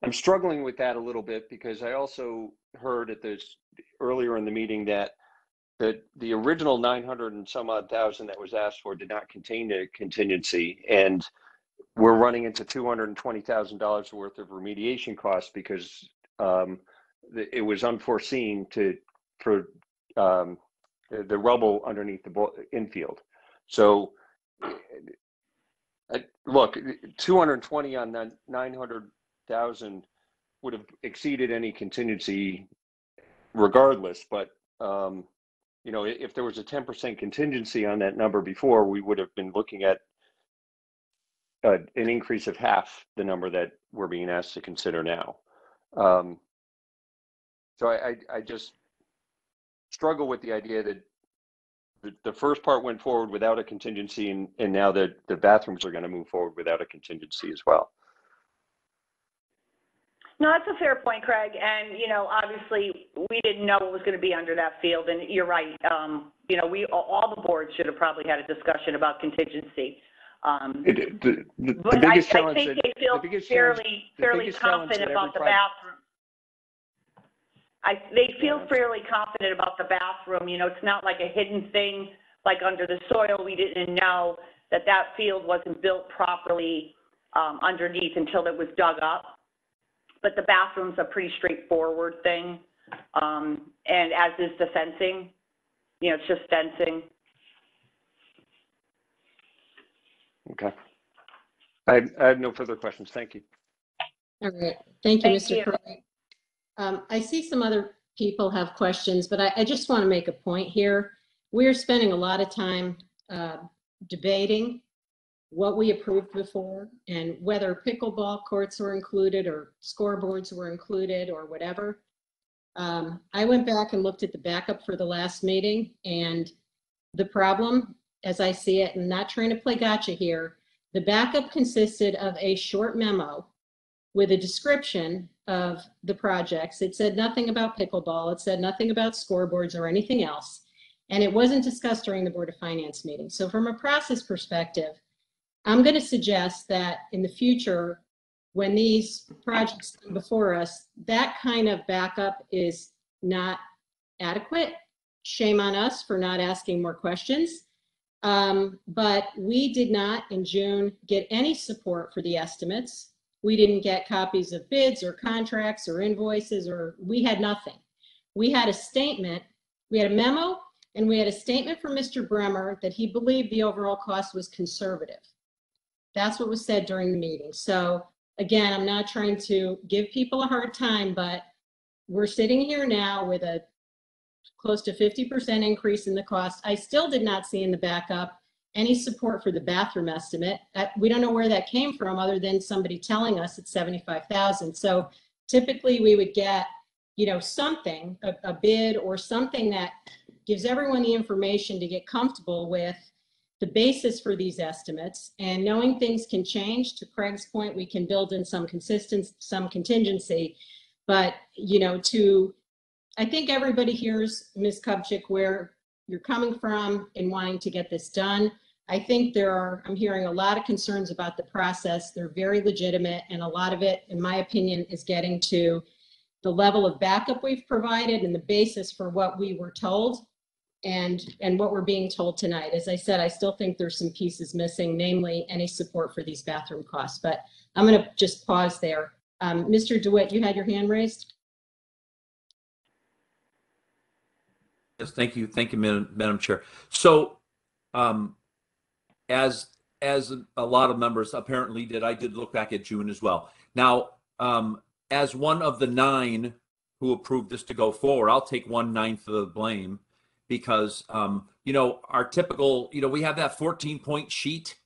I'm struggling with that a little bit, because I also heard earlier in the meeting that the original 900 and some odd thousand that was asked for did not contain a contingency, and we're running into $220,000 worth of remediation costs because it was unforeseen for the rubble underneath the infield. So look, 220 on 900,000 would have exceeded any contingency regardless, but you know, if there was a 10% contingency on that number before, we would have been looking at an increase of half the number that we're being asked to consider now. So I just struggle with the idea that the first part went forward without a contingency, and now the bathrooms are going to move forward without a contingency as well. No, that's a fair point, Craig. And, you know, obviously we didn't know what was going to be under that field. And you're right. You know, all the boards should have probably had a discussion about contingency. The But biggest I challenge think that, they feel the biggest fairly challenge confident that about the every bathroom. They feel fairly confident about the bathroom. You know, it's not like a hidden thing, like under the soil. We didn't know that field wasn't built properly underneath until it was dug up. But the bathroom's a pretty straightforward thing. And as is the fencing, you know, it's just fencing. Okay. I have no further questions. Thank you. All right. Thank you, Thank Mr. you. Curley. I see some other people have questions, but I just want to make a point here. We're spending a lot of time debating what we approved before and whether pickleball courts were included or scoreboards were included or whatever. I went back and looked at the backup for the last meeting, and the problem, as I see it, and not trying to play gotcha here, the backup consisted of a short memo with a description of the projects. It said nothing about pickleball. It said nothing about scoreboards or anything else. And it wasn't discussed during the Board of Finance meeting. So from a process perspective, I'm going to suggest that in the future, when these projects come before us, that kind of backup is not adequate. Shame on us for not asking more questions. But we did not in June get any support for the estimates. We didn't get copies of bids or contracts or invoices, or we had nothing. We had a statement, we had a memo, and we had a statement from Mr. Bremer that he believed the overall cost was conservative. That's what was said during the meeting. So again, I'm not trying to give people a hard time, but we're sitting here now with a close to 50% increase in the cost. I still did not see in the backup any support for the bathroom estimate. We don't know where that came from other than somebody telling us it's $75,000. So typically we would get, you know, something, a bid or something that gives everyone the information to get comfortable with the basis for these estimates. And knowing things can change, to Craig's point, we can build in some contingency. But, you know, I think everybody hears, Ms. Kupchak, where you're coming from in wanting to get this done. I think I'm hearing a lot of concerns about the process. They're very legitimate, and a lot of it, in my opinion, is getting to the level of backup we've provided and the basis for what we were told and what we're being told tonight. As I said, I still think there's some pieces missing, namely any support for these bathroom costs. But I'm going to just pause there. Mr. DeWitt, you had your hand raised? Yes, thank you, Madam Chair. So, as a lot of members apparently did, I did look back at June as well. Now, as one of the 9 who approved this to go forward, I'll take 1/9 of the blame because, you know, our typical, you know, we have that 14-point sheet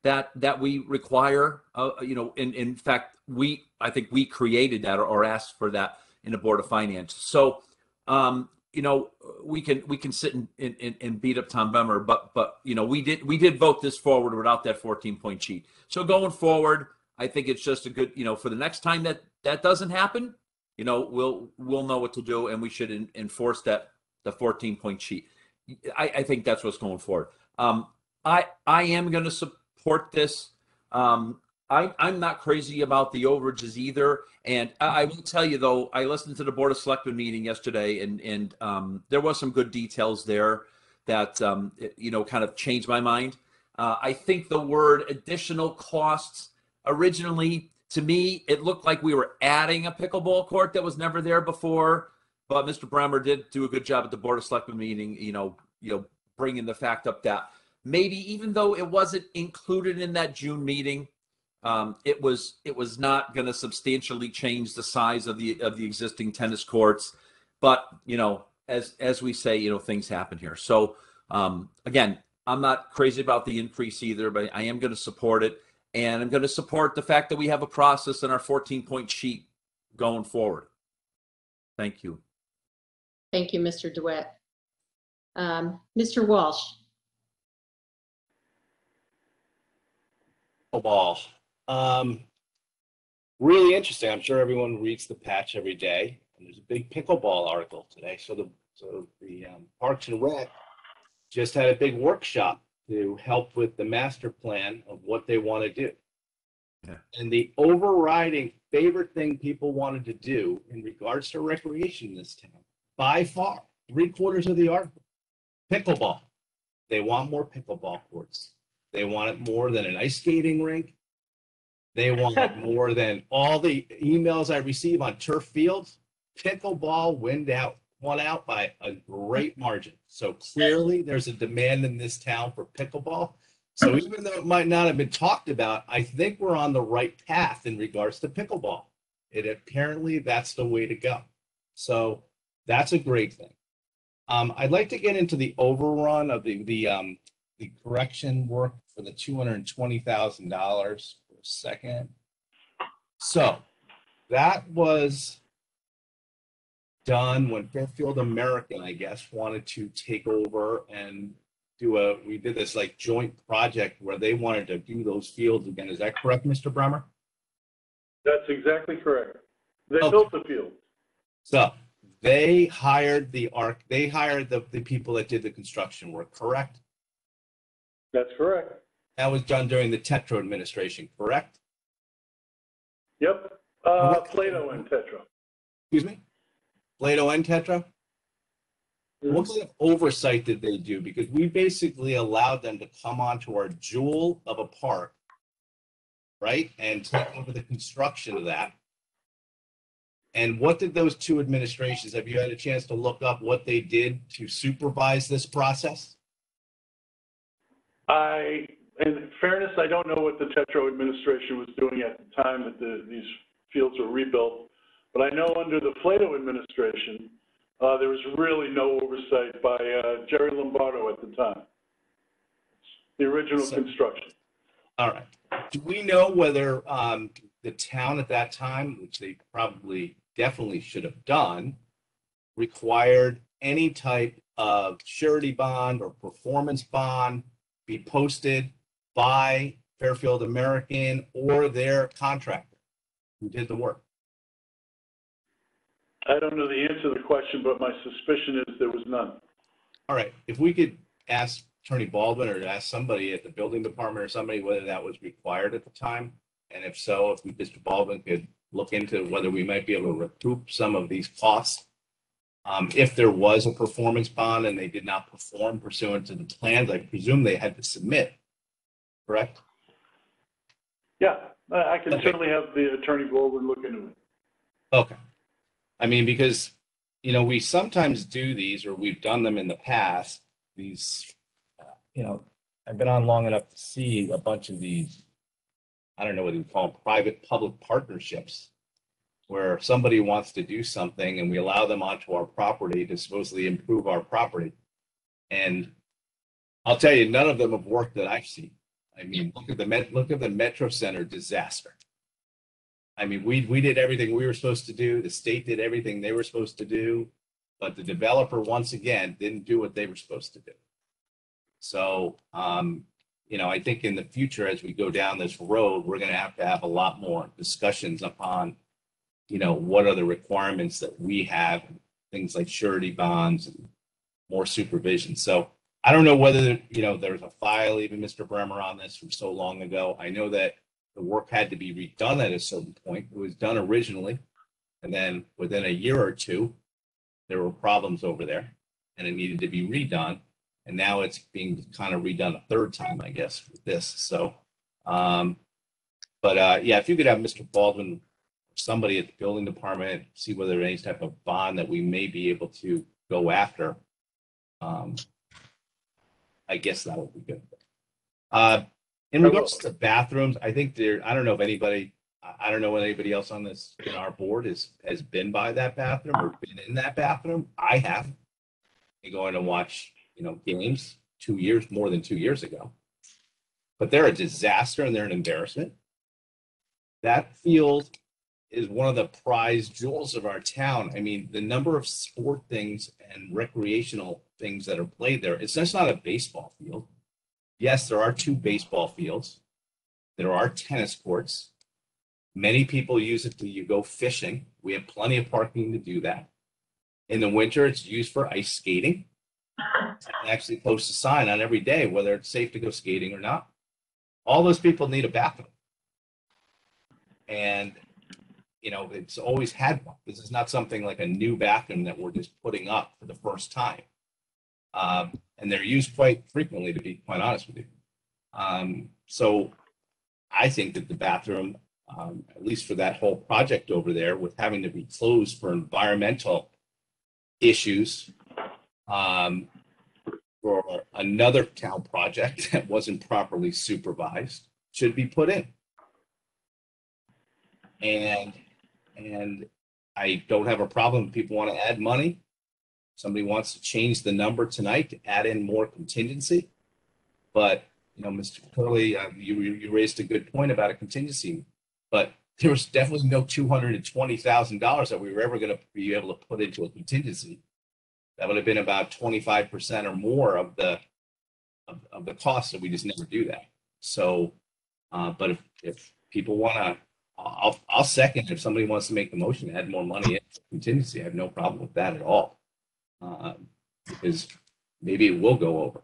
that we require. You know, in fact, I think we created that or asked for that in the Board of Finance. So. You know, we can sit and beat up Tom Bremer, but you know, we did vote this forward without that 14-point sheet. So going forward, I think it's just a good, you know, for the next time that doesn't happen, you know, we'll know what to do, and we should enforce the 14-point sheet. I think that's what's going forward. I am going to support this. I'm not crazy about the overages either. And I will tell you, though, I listened to the Board of Selectmen meeting yesterday, and there was some good details there that, you know, kind of changed my mind. I think the word additional costs, originally, to me, it looked like we were adding a pickleball court that was never there before. But Mr. Bremer did do a good job at the Board of Selectmen meeting, you know, bringing the fact up that maybe even though it wasn't included in that June meeting, it was not going to substantially change the size of the existing tennis courts, but you know, as we say, things happen here. So again, I'm not crazy about the increase either, but I am going to support it. And I'm going to support the fact that we have a process in our 14-point sheet going forward. Thank you. Thank you, Mr. DeWitt. Mr. Walsh. Ball. Really interesting. I'm sure everyone reads the patch every day. And there's a big pickleball article today. So the Parks and Rec just had a big workshop to help with the master plan of what they want to do. Yeah. And the overriding favorite thing people wanted to do in regards to recreation in this town, by far, 3/4 of the article, pickleball. They want more pickleball courts. They want it more than an ice skating rink. They want it more than all the emails I receive on turf fields. Pickleball won out by a great margin. So clearly there's a demand in this town for pickleball. So even though it might not have been talked about, I think we're on the right path in regards to pickleball. Apparently that's the way to go. So that's a great thing. I'd like to get into the overrun of the correction work for the $220,000 for a second. So that was done when Fairfield American, I guess, wanted to take over and we did this like joint project where they wanted to do those fields again. Is that correct, Mr. Bremer? That's exactly correct. They built the field. So they hired the people that did the construction work, correct? That's correct. That was done during the Tetra administration, correct? Yep. Plato and Tetra. Excuse me? Plato and Tetra? Mm-hmm. What kind of oversight did they do? Because we basically allowed them to come onto our jewel of a park, right? And take over the construction of that. And what did those two administrations, have you had a chance to look up what they did to supervise this process? In fairness, I don't know what the Tetra administration was doing at the time that these fields were rebuilt, but I know under the Plato administration, there was really no oversight by Jerry Lombardo at the time. The original construction. All right. Do we know whether the town at that time, which they definitely should have done, required any type of surety bond or performance bond be posted by Fairfield American or their contractor who did the work? I don't know the answer to the question, but my suspicion is there was none. All right. If we could ask Attorney Baldwin or ask somebody at the building department or somebody whether that was required at the time, and if so, if Mr. Baldwin could look into whether we might be able to recoup some of these costs. If there was a performance bond and they did not perform pursuant to the plans, I presume they had to submit, correct? Yeah, I can certainly have the Attorney Baldwin look into it. Okay. I mean, because, we sometimes do these, or we've done them in the past, these, I've been on long enough to see a bunch of these, I don't know what you call them, private-public partnerships, where somebody wants to do something and we allow them onto our property to supposedly improve our property. And I'll tell you, none of them have worked that I've seen. I mean, look at the Metro Center disaster. I mean, we did everything we were supposed to do. The state did everything they were supposed to do, but the developer, once again, didn't do what they were supposed to do. So, I think in the future, as we go down this road, we're going to have a lot more discussions upon, what are the requirements that we have, things like surety bonds and more supervision. So I don't know whether, there's a file, even Mr. Bremer, on this from so long ago. I know that the work had to be redone at a certain point. It was done originally, and then within a year or two, there were problems over there, and it needed to be redone. And now it's being kind of redone a third time, I guess, with this. So, yeah, if you could have Mr. Baldwin, somebody at the building department, see whether there's any type of bond that we may be able to go after, I guess that would be good. In regards to bathrooms, I think I don't know if anybody else on this in our board has been by that bathroom or been in that bathroom. I have. They go in and watch, games more than 2 years ago. But they're a disaster and they're an embarrassment. That field is one of the prized jewels of our town. I mean, the number of sport things and recreational things that are played there, it's just not a baseball field. Yes, there are 2 baseball fields. There are tennis courts. Many people use it to go fishing. We have plenty of parking to do that. In the winter, it's used for ice skating. They actually post a sign on every day whether it's safe to go skating or not. All those people need a bathroom. And, it's always had one. This is not something like a new bathroom that we're just putting up for the first time. And they're used quite frequently, to be quite honest with you. So I think that the bathroom, at least for that whole project over there, with having to be closed for environmental issues, for another town project that wasn't properly supervised, should be put in. And I don't have a problem if people want to add money. Somebody wants to change the number tonight to add in more contingency. But, Mr. Curley, you raised a good point about a contingency, but there was definitely no $220,000 that we were ever going to be able to put into a contingency. That would have been about 25% or more of the cost, that we just never do that. So, but if people want to, I'll second if somebody wants to make the motion to add more money in contingency. I have no problem with that at all, because maybe it will go over.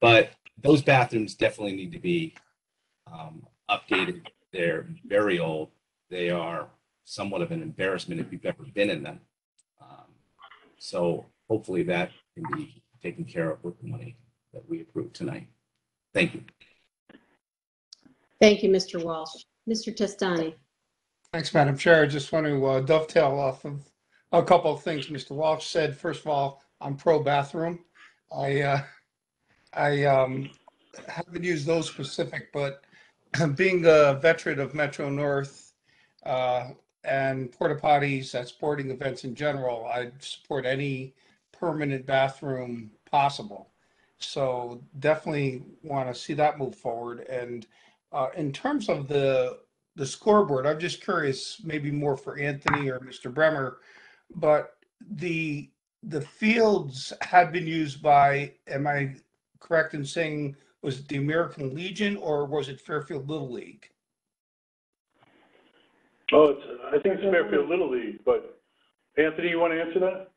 But those bathrooms definitely need to be updated. They're very old. They are somewhat of an embarrassment if you've ever been in them. So hopefully that can be taken care of with the money that we approved tonight. Thank you. Thank you, Mr. Walsh. Mr. Testani. Thanks, Madam Chair. I just want to dovetail off of a couple of things Mr. Walsh said. First of all, I'm pro bathroom. I haven't used those specific, but being a veteran of Metro North and porta potties at sporting events in general, I support any permanent bathroom possible. So definitely want to see that move forward. And in terms of the scoreboard, I'm just curious, maybe more for Anthony or Mr. Bremer, but the fields had been used by, am I correct in saying, was it the American Legion or was it Fairfield Little League? Oh, I think it's Fairfield Little League, but Anthony, you want to answer that?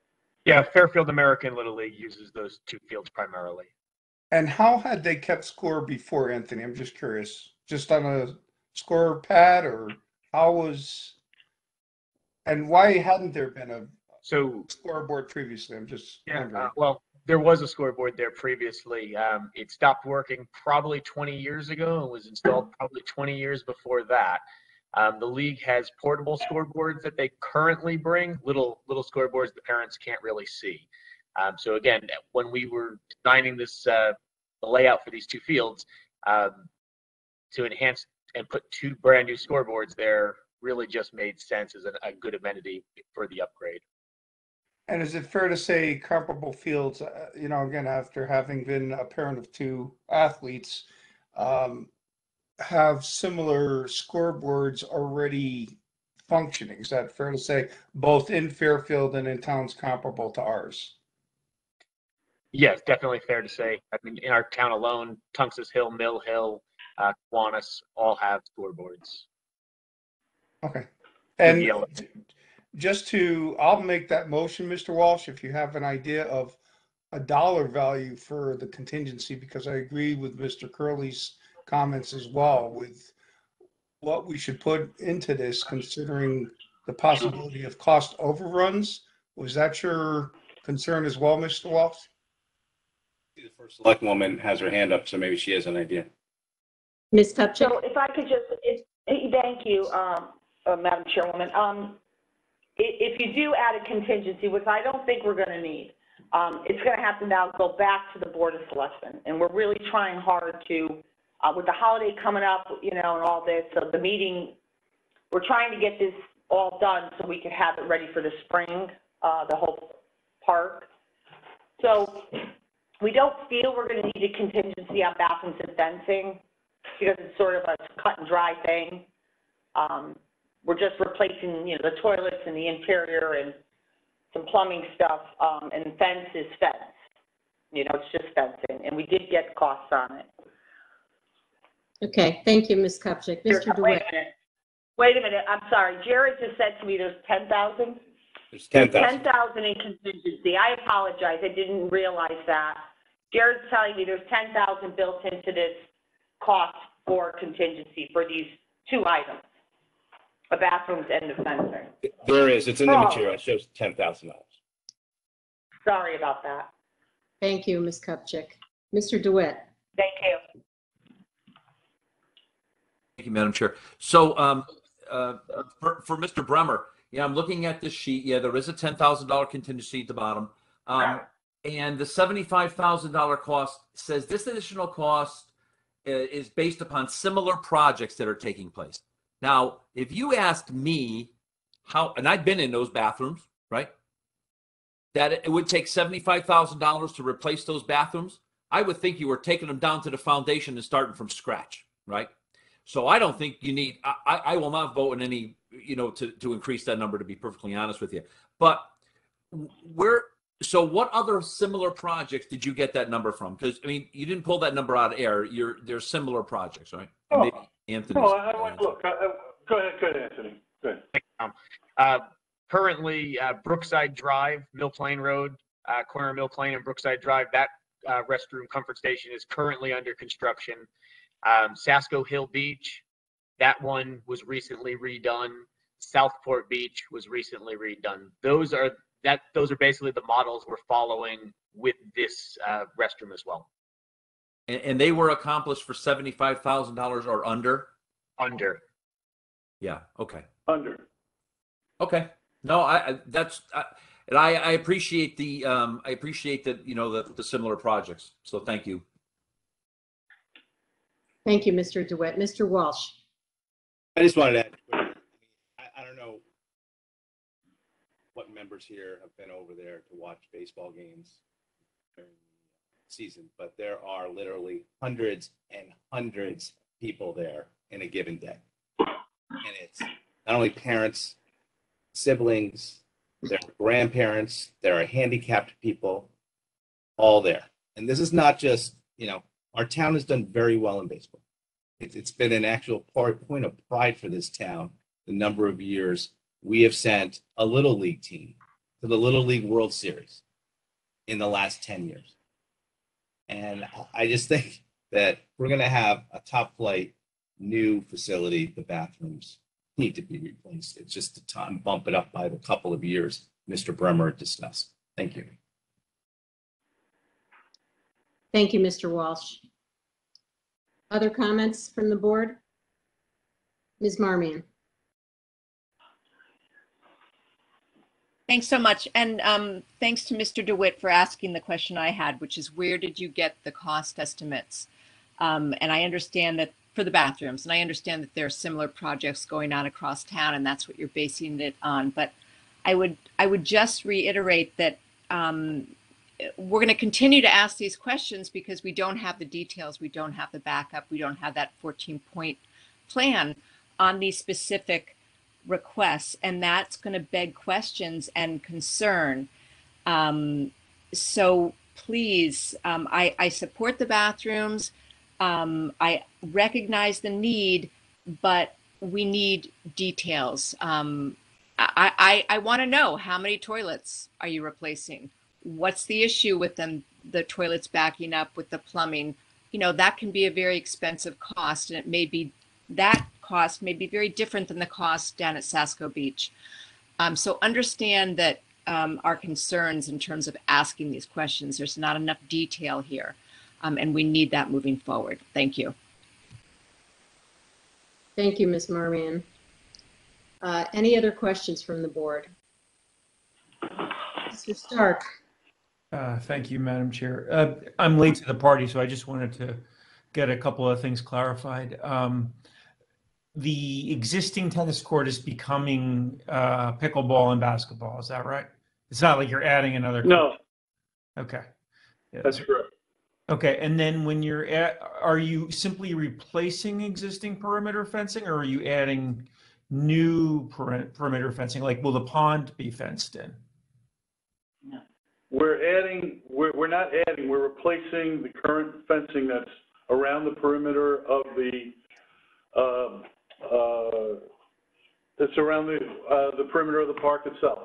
Yeah, Fairfield American Little League uses those 2 fields primarily. And how had they kept score before, Anthony? I'm just curious. Just on a score pad, or how was, and why hadn't there been a scoreboard previously? I'm just wondering. Well, there was a scoreboard there previously. It stopped working probably 20 years ago and was installed probably 20 years before that. The league has portable scoreboards that they currently bring, little scoreboards the parents can't really see. So again, when we were designing this, the layout for these 2 fields, to enhance and put 2 brand new scoreboards there really just made sense as a good amenity for the upgrade. And is it fair to say comparable fields, again, after having been a parent of 2 athletes, have similar scoreboards already functioning? Is that fair to say, both in Fairfield and in towns comparable to ours? Yes, definitely fair to say. I mean, in our town alone, Tunxus Hill, Mill Hill, Kiwanis all have scoreboards. Okay. And I'll make that motion, Mr. Walsh, if you have an idea of a dollar value for the contingency, because I agree with Mr. Curley's comments as well with what we should put into this, considering the possibility of cost overruns. Was that your concern as well, Mr. Walsh? The first select woman has her hand up, so maybe she has an idea. Ms. Kupchak? So if I could just, thank you, Madam Chairwoman. If you do add a contingency, which I don't think we're going to need, it's going to have to now go back to the Board of Selectmen. And we're really trying hard to, with the holiday coming up, and all this, so the meeting, we're trying to get this all done so we can have it ready for the spring, the whole park. So we don't feel we're going to need a contingency on bathrooms and fencing because it's sort of a cut and dry thing. We're just replacing, the toilets and the interior and some plumbing stuff, and fence is fence. It's just fencing, and we did get costs on it. Okay, thank you, Ms. Kupchak. Mr. DeWitt. Wait a minute, I'm sorry. Jared just said to me there's 10,000? There's 10,000. 10,000 in contingency. I apologize, I didn't realize that. Jared's telling me there's 10,000 built into this cost for contingency for these two items, the bathrooms and the fencing. There is. It's in the material. It shows $10,000. Sorry about that. Thank you, Ms. Kupchak. Mr. DeWitt. Thank you. Thank you, Madam Chair. So for Mr. Bremer, I'm looking at this sheet. Yeah, there is a $10,000 contingency at the bottom. And the $75,000 cost says this additional cost is based upon similar projects that are taking place. Now, if you asked me and I've been in those bathrooms, right, that it would take $75,000 to replace those bathrooms, I would think you were taking them down to the foundation and starting from scratch, right? So I don't think you need, I will not vote in any, to increase that number, to be perfectly honest with you. But so what other similar projects did you get that number from? Because, you didn't pull that number out of air. There's similar projects, right? Oh, maybe Anthony. No, I went, look, go ahead, Anthony. Go ahead. Currently, Brookside Drive, Mill Plain Road, corner of Mill Plain and Brookside Drive, that restroom comfort station is currently under construction. Sasko Hill Beach, that one was recently redone. Southport Beach was recently redone. Those are basically the models we're following with this restroom as well. And they were accomplished for $75,000 or under? Under. Yeah. Okay. Under. Okay. No, I appreciate the the similar projects. So thank you. Thank you, Mr. DeWitt. Mr. Walsh. I just wanted to add, I don't know what members here have been over there to watch baseball games during the season, but there are literally hundreds and hundreds of people there in a given day. And it's not only parents, siblings, there are grandparents, there are handicapped people, all there. And this is not just, our town has done very well in baseball. It's been an actual point of pride for this town. The number of years we have sent a Little League team to the Little League World Series in the last 10 years. And I just think that we're going to have a top flight new facility. The bathrooms need to be replaced. It's just the time, bump it up by the couple of years Mr. Bremer discussed. Thank you. Thank you, Mr. Walsh. Other comments from the board? Ms. Marmion. Thanks so much. And thanks to Mr. DeWitt for asking the question I had, which is where did you get the cost estimates? And I understand that for the bathrooms, and I understand that there are similar projects going on across town, and that's what you're basing it on. But I would just reiterate that we're going to continue to ask these questions because we don't have the details, we don't have the backup, we don't have that 14-point plan on these specific requests, and that's going to beg questions and concern. So please, I support the bathrooms. I recognize the need, but we need details. I want to know, how many toilets are you replacing? What's the issue with them, the toilets backing up, with the plumbing? That can be a very expensive cost, and that cost may be very different than the cost down at Sasko Beach. So understand that our concerns in terms of asking these questions, there's not enough detail here, and we need that moving forward. Thank you. Thank you, Ms. Marmion. Any other questions from the board? Mr. Stark. Thank you, Madam Chair. I'm late to the party, so I just wanted to get a couple of things clarified. The existing tennis court is becoming pickleball and basketball. Is that right? It's not like you're adding another court. No. Okay. Yeah, That's correct. okay, and then when you're are you simply replacing existing perimeter fencing, or are you adding new perimeter fencing? Like, will the pond be fenced in? We're not adding, we're replacing the current fencing that's around the perimeter of that's around the perimeter of the park itself.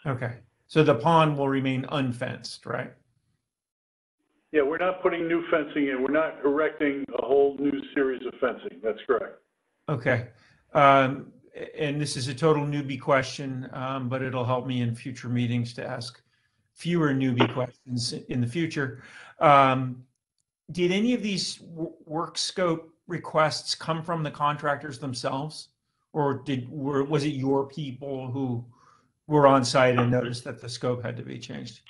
Okay, so the pond will remain unfenced, right? Yeah, we're not putting new fencing in. We're not erecting a whole new series of fencing. That's correct. Okay. And this is a total newbie question, but it'll help me in future meetings to ask fewer newbie questions in the future. Did any of these work scope requests come from the contractors themselves, or was it your people who were on site and noticed that the scope had to be changed?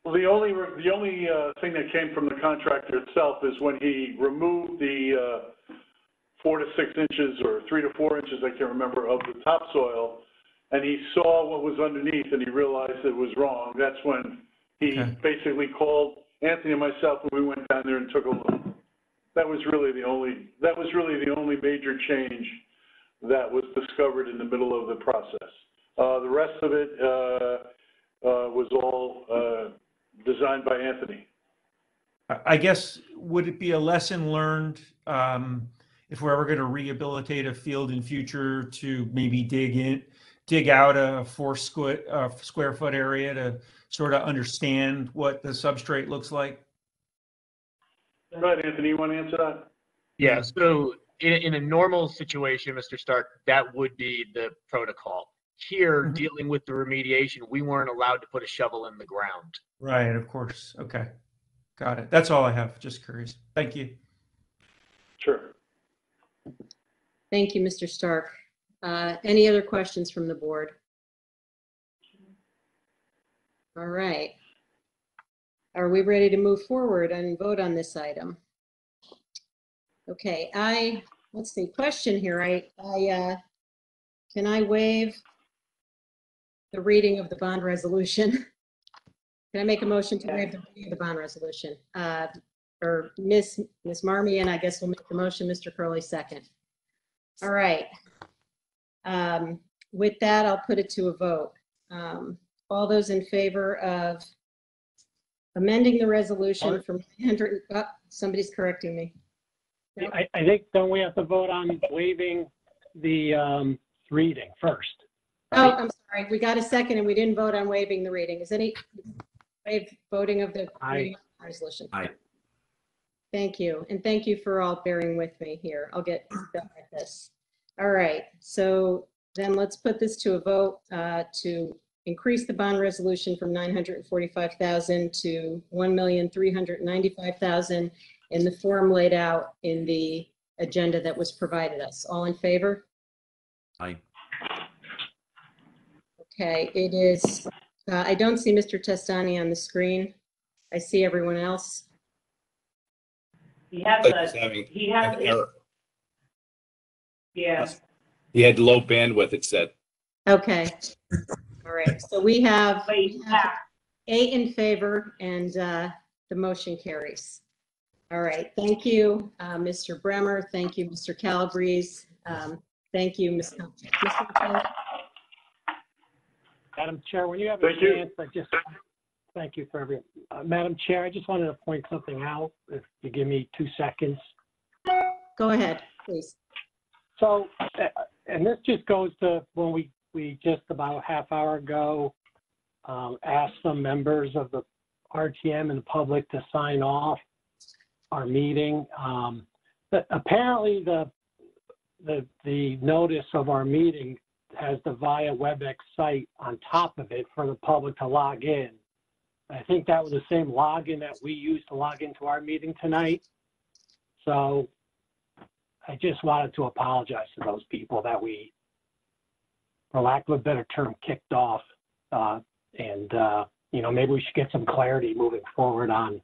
Well, the only thing that came from the contractor itself is when he removed the 4 to 6 inches or 3 to 4 inches, I can't remember, of the topsoil, and he saw what was underneath and he realized it was wrong. That's when he basically called Anthony and myself, and we went down there and took a look. That was really the only major change that was discovered in the middle of the process. The rest of it was all designed by Anthony. I guess, would it be a lesson learned if we're ever going to rehabilitate a field in future to maybe dig out a 4 square foot area to sort of understand what the substrate looks like? Right, Anthony, you want to answer that? Yeah, so in a normal situation, Mr. Stark, that would be the protocol. Here, dealing with the remediation, we weren't allowed to put a shovel in the ground. Right, of course. Okay. Got it. That's all I have. Just curious. Thank you. Sure. Thank you, Mr. Stark. Any other questions from the board? All right. Are we ready to move forward and vote on this item? Okay, let's see, question here. Can I waive the reading of the bond resolution? Can I make a motion to waive the reading of the bond resolution? Or Ms. Marmion, I guess, will make the motion. Mr. Curley, second. All right. With that, I'll put it to a vote. All those in favor of amending the resolution from 900, somebody's correcting me. Nope. I think, don't we have to vote on waiving the reading first? Right? Oh, I'm sorry. We got a second and we didn't vote on waiving the reading. Is any voting of the reading of the resolution? Aye. Thank you. And thank you for all bearing with me here. I'll get done with this. All right. So then let's put this to a vote to increase the bond resolution from $945,000 to $1,395,000 in the form laid out in the agenda that was provided us. All in favor? Aye. Okay, it is, I don't see Mr. Testani on the screen. I see everyone else. He had low bandwidth, it said. Okay. All right. So we have 8 in favor and the motion carries. All right. Thank you, Mr. Bremer. Thank you, Mr. Calabrese. Thank you, Ms. Mr. Madam Chair, when you have a chance, thank you for everything. Madam Chair, I just wanted to point something out, if you give me 2 seconds. Go ahead, please. So, and this just goes to when we just about a half hour ago asked some members of the RTM and the public to sign off our meeting. But apparently the notice of our meeting has the VIA WebEx site on top of it for the public to log in. I think that was the same login that we used to log into our meeting tonight. So I just wanted to apologize to those people that we, for lack of a better term, kicked off. You know, maybe we should get some clarity moving forward on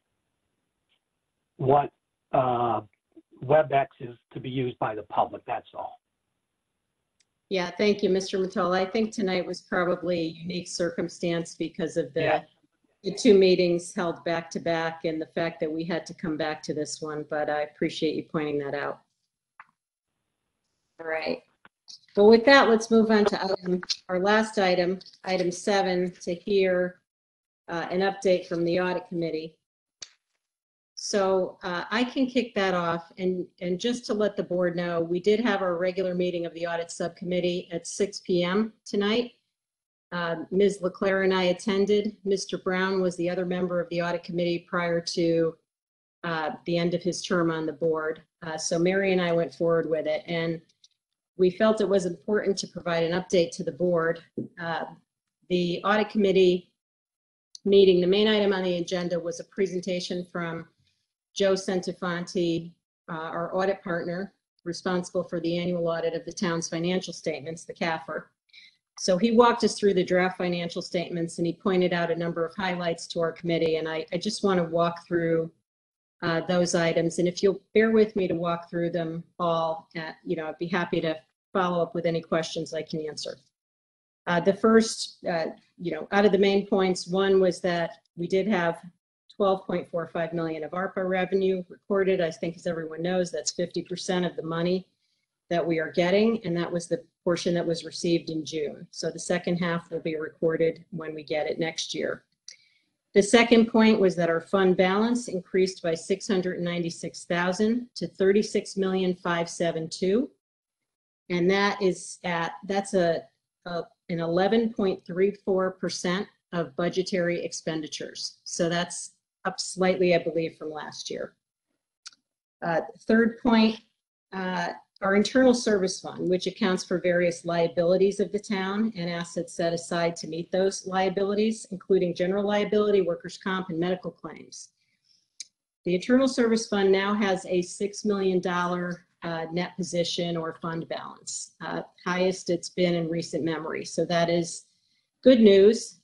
what WebEx is to be used by the public, that's all. Yeah, thank you, Mr. Matola. I think tonight was probably a unique circumstance because of Yeah. the two meetings held back to back and the fact that we had to come back to this one, but I appreciate you pointing that out. All right. Well, with that, let's move on to our last item, item 7, to hear an update from the audit committee. So I can kick that off, and just to let the board know, we did have our regular meeting of the audit subcommittee at 6 p.m. tonight. Ms. LeClaire and I attended. Mr. Brown was the other member of the audit committee prior to the end of his term on the board. So Mary and I went forward with it, and we felt it was important to provide an update to the board. The audit committee meeting, the main item on the agenda was a presentation from Joe Centofanti, our audit partner, responsible for the annual audit of the town's financial statements, the CAFR. So he walked us through the draft financial statements, and he pointed out a number of highlights to our committee, and I just want to walk through those items. And if you'll bear with me to walk through them all, I'd be happy to follow up with any questions I can answer. The first, out of the main points, one was that we did have 12.45 million of ARPA revenue recorded. I think, as everyone knows, that's 50% of the money that we are getting, and that was the portion that was received in June. So the second half will be recorded when we get it next year. The second point was that our fund balance increased by 696,000 to 36,572,000, and that's an 11.34% of budgetary expenditures. So that's up slightly, I believe, from last year. Third point, our internal service fund, which accounts for various liabilities of the town and assets set aside to meet those liabilities, including general liability, workers' comp, and medical claims. The internal service fund now has a $6 million net position or fund balance, highest it's been in recent memory. So that is good news,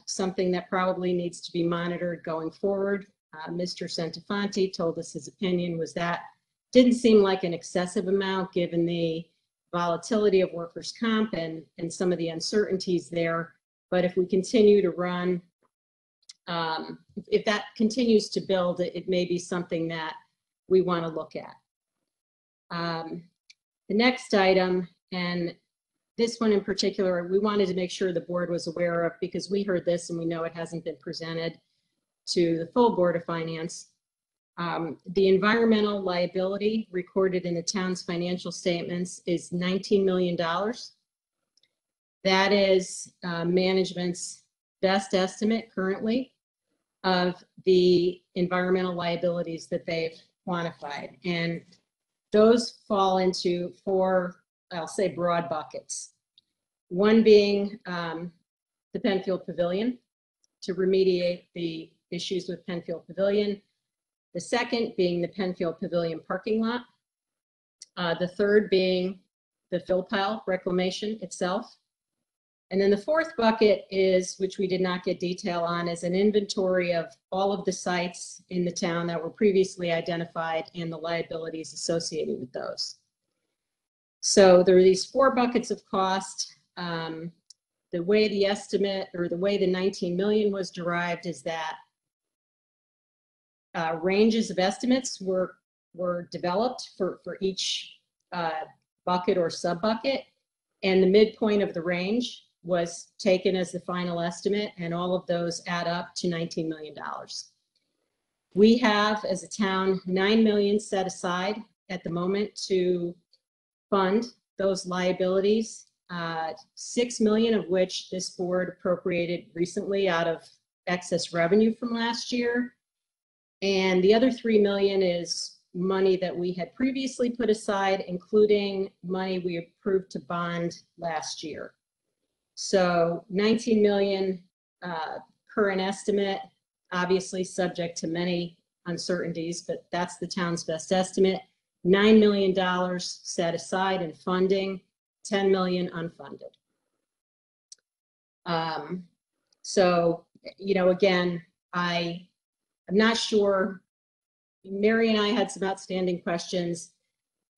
something that probably needs to be monitored going forward. Mr. Centofanti told us his opinion was that didn't seem like an excessive amount given the volatility of workers' comp and some of the uncertainties there. But if we continue to run, if that continues to build, it may be something that we want to look at. The next item, and this one in particular, we wanted to make sure the board was aware of because we heard this and we know it hasn't been presented to the full Board of Finance. The environmental liability recorded in the town's financial statements is $19 million. That is management's best estimate currently of the environmental liabilities that they've quantified. And those fall into 4, I'll say, broad buckets. One being the Penfield Pavilion, to remediate the issues with Penfield Pavilion. The second being the Penfield Pavilion parking lot. The third being the fill pile reclamation itself. And then the fourth bucket is, which we did not get detail on, is an inventory of all of the sites in the town that were previously identified and the liabilities associated with those. So there are these 4 buckets of cost. The way the estimate, or the way the 19 million was derived, is that ranges of estimates were developed for each bucket or sub-bucket, and the midpoint of the range was taken as the final estimate, and all of those add up to $19 million. We have, as a town, 9 million set aside at the moment to fund those liabilities, 6 million of which this board appropriated recently out of excess revenue from last year. And the other 3 million is money that we had previously put aside, including money we approved to bond last year. So 19 million current estimate, obviously subject to many uncertainties, but that's the town's best estimate. $9 million set aside in funding, 10 million unfunded. So, again, I'm not sure. Mary and I had some outstanding questions.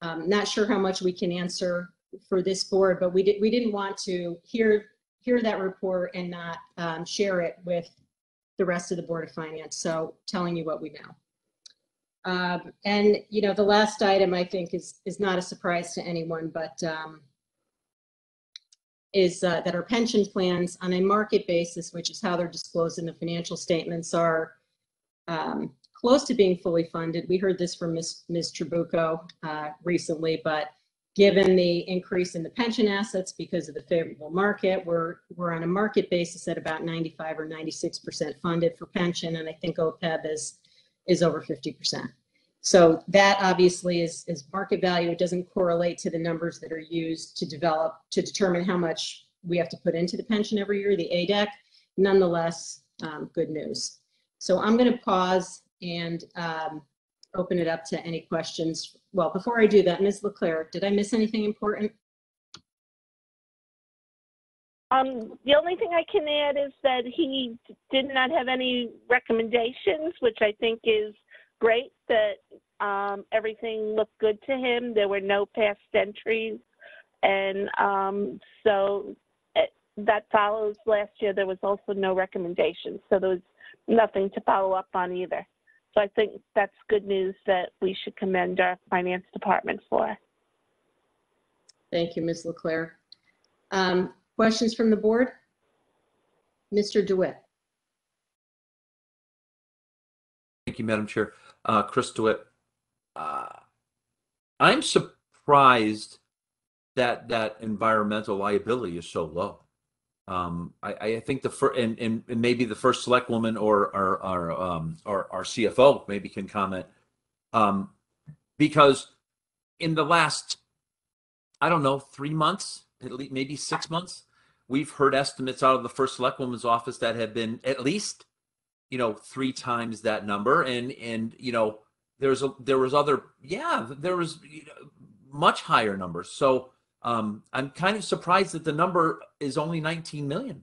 Not sure how much we can answer for this board, but we didn't want to hear that report and not share it with the rest of the Board of Finance. So telling you what we know. And the last item I think is not a surprise to anyone, but is that our pension plans on a market basis, which is how they're disclosed in the financial statements, are close to being fully funded. We heard this from Ms. Trabucco recently, but given the increase in the pension assets because of the favorable market, we're on a market basis at about 95 or 96% funded for pension, and I think OPEB is over 50%. So that obviously is market value. It doesn't correlate to the numbers that are used to determine how much we have to put into the pension every year, the ADEC. Nonetheless, good news. So I'm going to pause and open it up to any questions. Well, before I do that, Ms. Leclerc, did I miss anything important? The only thing I can add is that he did not have any recommendations, which I think is great, that everything looked good to him. There were no past entries. And so that follows last year. There was also no recommendations. So there was nothing to follow up on either. So I think that's good news that we should commend our finance department for. Thank you, Ms. Leclerc. Questions from the board? Mr. DeWitt. Thank you, Madam Chair. Chris DeWitt. I'm surprised that environmental liability is so low. I think and maybe the first select woman or our CFO maybe can comment, because in the last, I don't know, 3 months, at least maybe 6 months, we've heard estimates out of the first select woman's office that have been at least 3 times that number, and there was much higher numbers. So I'm kind of surprised that the number is only 19 million.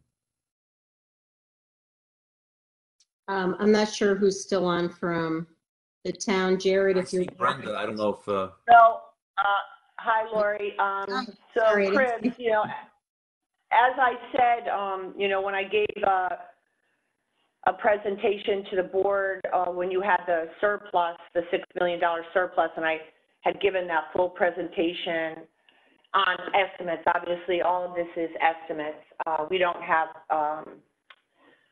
I'm not sure who's still on from the town. Jared, if you're Brenda, I don't know if. So, hi, Lori. So, sorry, Chris, as I said, when I gave a presentation to the board when you had the surplus, the $6 million surplus, and I had given that full presentation on estimates. Obviously, all of this is estimates. We don't have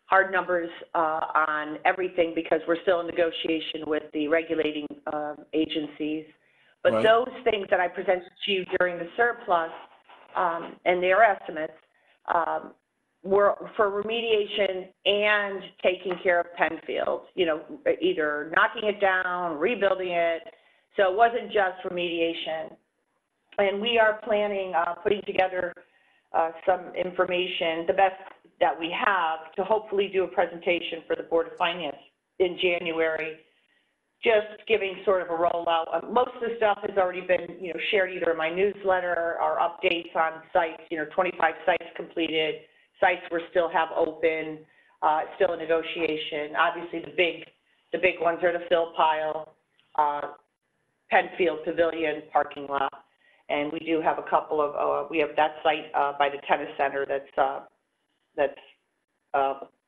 hard numbers on everything because we're still in negotiation with the regulating agencies. But right. Those things that I presented to you during the surplus and their estimates were for remediation and taking care of Penfield, either knocking it down, rebuilding it. So it wasn't just remediation. And we are planning, putting together some information, the best that we have, to hopefully do a presentation for the Board of Finance in January, just giving sort of a rollout. Most of the stuff has already been, shared either in my newsletter or updates on sites, 25 sites completed, sites we still have open, still in negotiation. Obviously, the big ones are the fill pile, Penfield Pavilion parking lot. And we do have a couple of, we have that site by the tennis center that's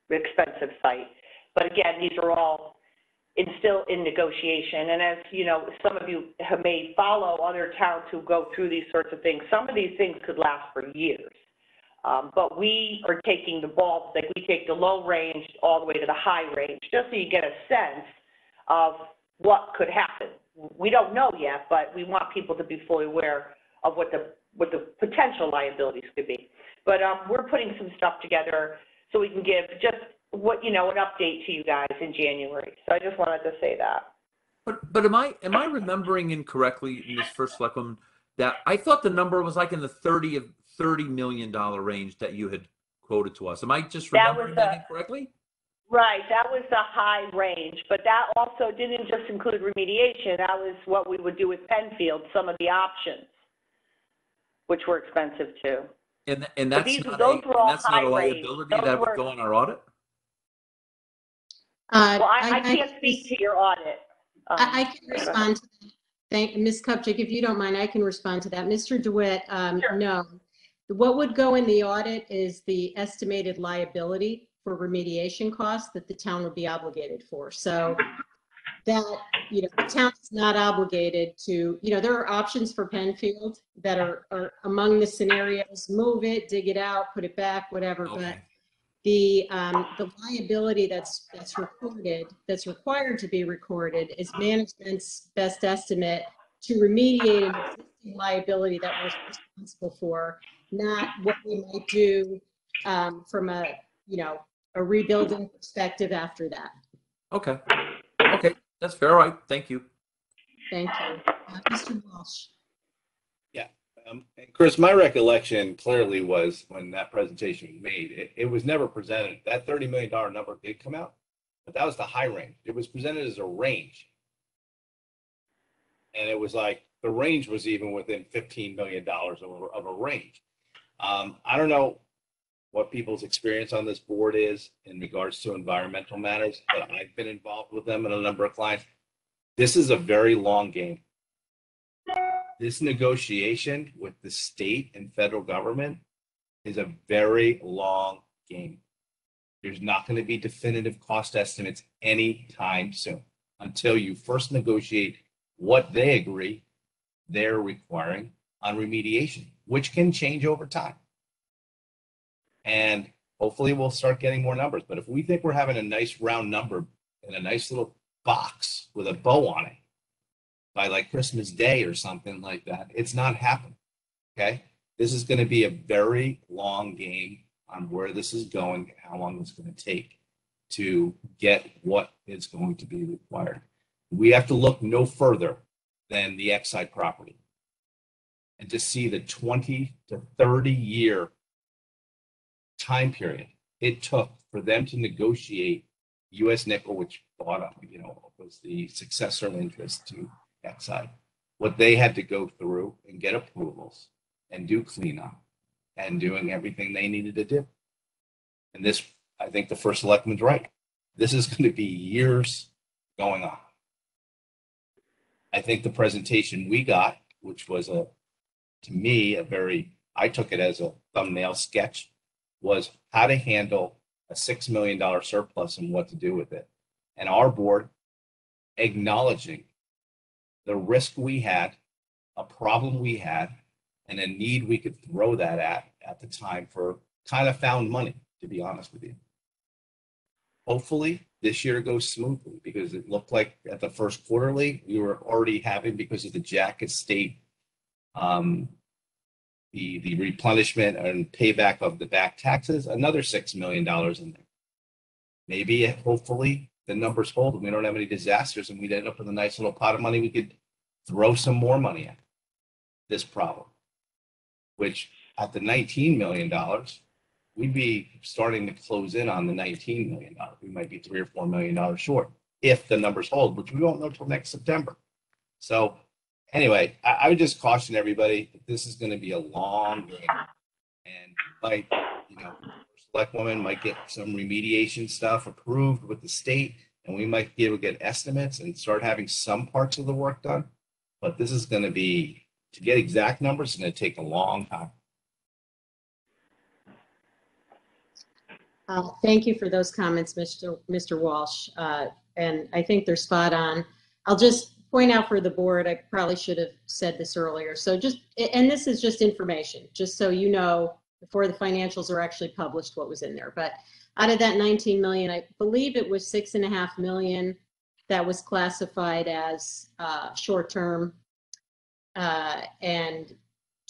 expensive site. But again, these are all still in negotiation. And as some of you may follow other towns who go through these sorts of things, some of these things could last for years. But we are taking the ball, like we take the low range all the way to the high range, just so you get a sense of what could happen. We don't know yet, but we want people to be fully aware of what the potential liabilities could be. But we're putting some stuff together so we can give just an update to you guys in January. So I just wanted to say that. But am I remembering incorrectly in this first selectwoman that I thought the number was like in the $30 million range that you had quoted to us? Am I just remembering that incorrectly? Right, that was the high range, but that also didn't just include remediation. That was what we would do with Penfield, some of the options, which were expensive too. And that's not a liability that would go on our audit? Well, I can't speak to your audit. I can respond to that. Ms. Kupchak, if you don't mind, I can respond to that. Mr. DeWitt, Sure. no. What would go in the audit is the estimated liability for remediation costs that the town would be obligated for. So that, the town is not obligated to, there are options for Penfield that are among the scenarios: move it, dig it out, put it back, whatever. Okay. But the liability that's recorded, that's required to be recorded, is management's best estimate to remediate an existing liability that we're responsible for, not what we might do from a rebuilding perspective after that. Okay. Okay. That's fair. All right. Thank you. Thank you. Mr. Walsh. And Chris, my recollection clearly was when that presentation was made, it was never presented. That $30 million number did come out, but that was the high range. It was presented as a range. And it was like the range was even within $15 million of a range. I don't know what people's experience on this board is in regards to environmental matters, but I've been involved with them and a number of clients. This is a very long game. This negotiation with the state and federal government is a very long game. There's not going to be definitive cost estimates anytime soon until you first negotiate what they agree they're requiring on remediation, which can change over time. And hopefully we'll start getting more numbers. But if we think we're having a nice round number in a nice little box with a bow on it by like Christmas Day or something like that, it's not happening. Okay. This is going to be a very long game on where this is going and how long it's going to take to get what is going to be required. We have to look no further than the Exide property and to see the 20 to 30 year time period it took for them to negotiate U.S. Nickel, which bought up, was the successor interest to Exide, what they had to go through and get approvals and do cleanup and doing everything they needed to do. And this, I think the first selectman's right. This is going to be years going on. I think the presentation we got, which was to me, I took it as a thumbnail sketch, was how to handle a $6 million surplus and what to do with it. And our board acknowledging the risk we had, a problem we had, and a need we could throw that at the time for kind of found money, to be honest with you. Hopefully this year goes smoothly, because it looked like at the first quarterly, we were already having, because of the Jack Estate, the replenishment and payback of the back taxes, another $6 million in there. Maybe, hopefully, the numbers hold and we don't have any disasters and we'd end up with a nice little pot of money. We could throw some more money at this problem, which at the $19 million, we'd be starting to close in on the $19 million. We might be $3 or $4 million short if the numbers hold, which we won't know till next September. So anyway, I would just caution everybody that this is going to be a long game, and like, select woman might get some remediation stuff approved with the state, and we might be able to get estimates and start having some parts of the work done. But this is going to be, to get exact numbers, it's going to take a long time. Thank you for those comments, Mr. Walsh. And I think they're spot on. I'll just point out for the board, I probably should have said this earlier. So and this is just information, just so you know, before the financials are actually published, what was in there. But out of that 19 million, I believe it was 6.5 million that was classified as short-term, and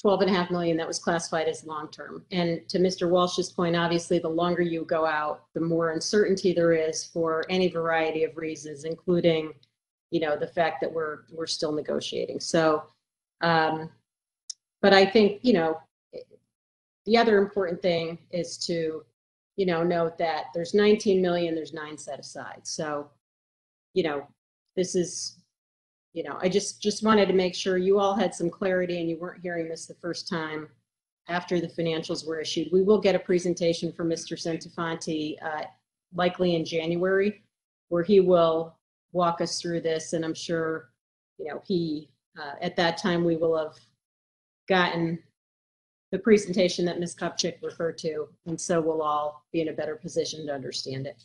12.5 million that was classified as long-term. And to Mr. Walsh's point, obviously, the longer you go out, the more uncertainty there is for any variety of reasons, including, the fact that we're still negotiating. So, but I think, the other important thing is to, note that there's 19 million, there's 9 set aside. So, this is, I just wanted to make sure you all had some clarity and you weren't hearing this the first time after the financials were issued. We will get a presentation from Mr. Centifanti, likely in January, where he will walk us through this, and I'm sure, he at that time, we will have gotten the presentation that Ms. Kupchak referred to, and so we'll all be in a better position to understand it.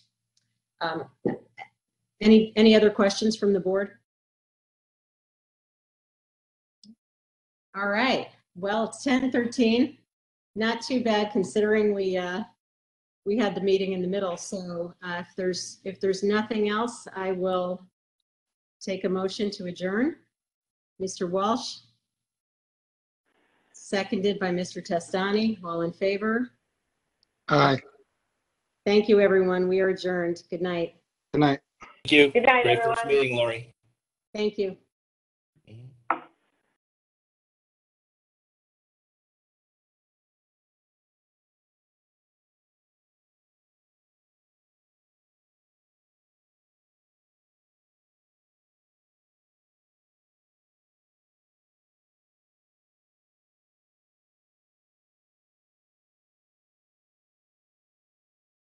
Any other questions from the board? All right. Well, it's 10:13. Not too bad considering we had the meeting in the middle. So if there's nothing else, I will take a motion to adjourn. Mr. Walsh, seconded by Mr. Testani. All in favor? Aye. Thank you, everyone. We are adjourned. Good night. Good night. Thank you. Good night, Great first everyone. meeting, Lori. Thank you.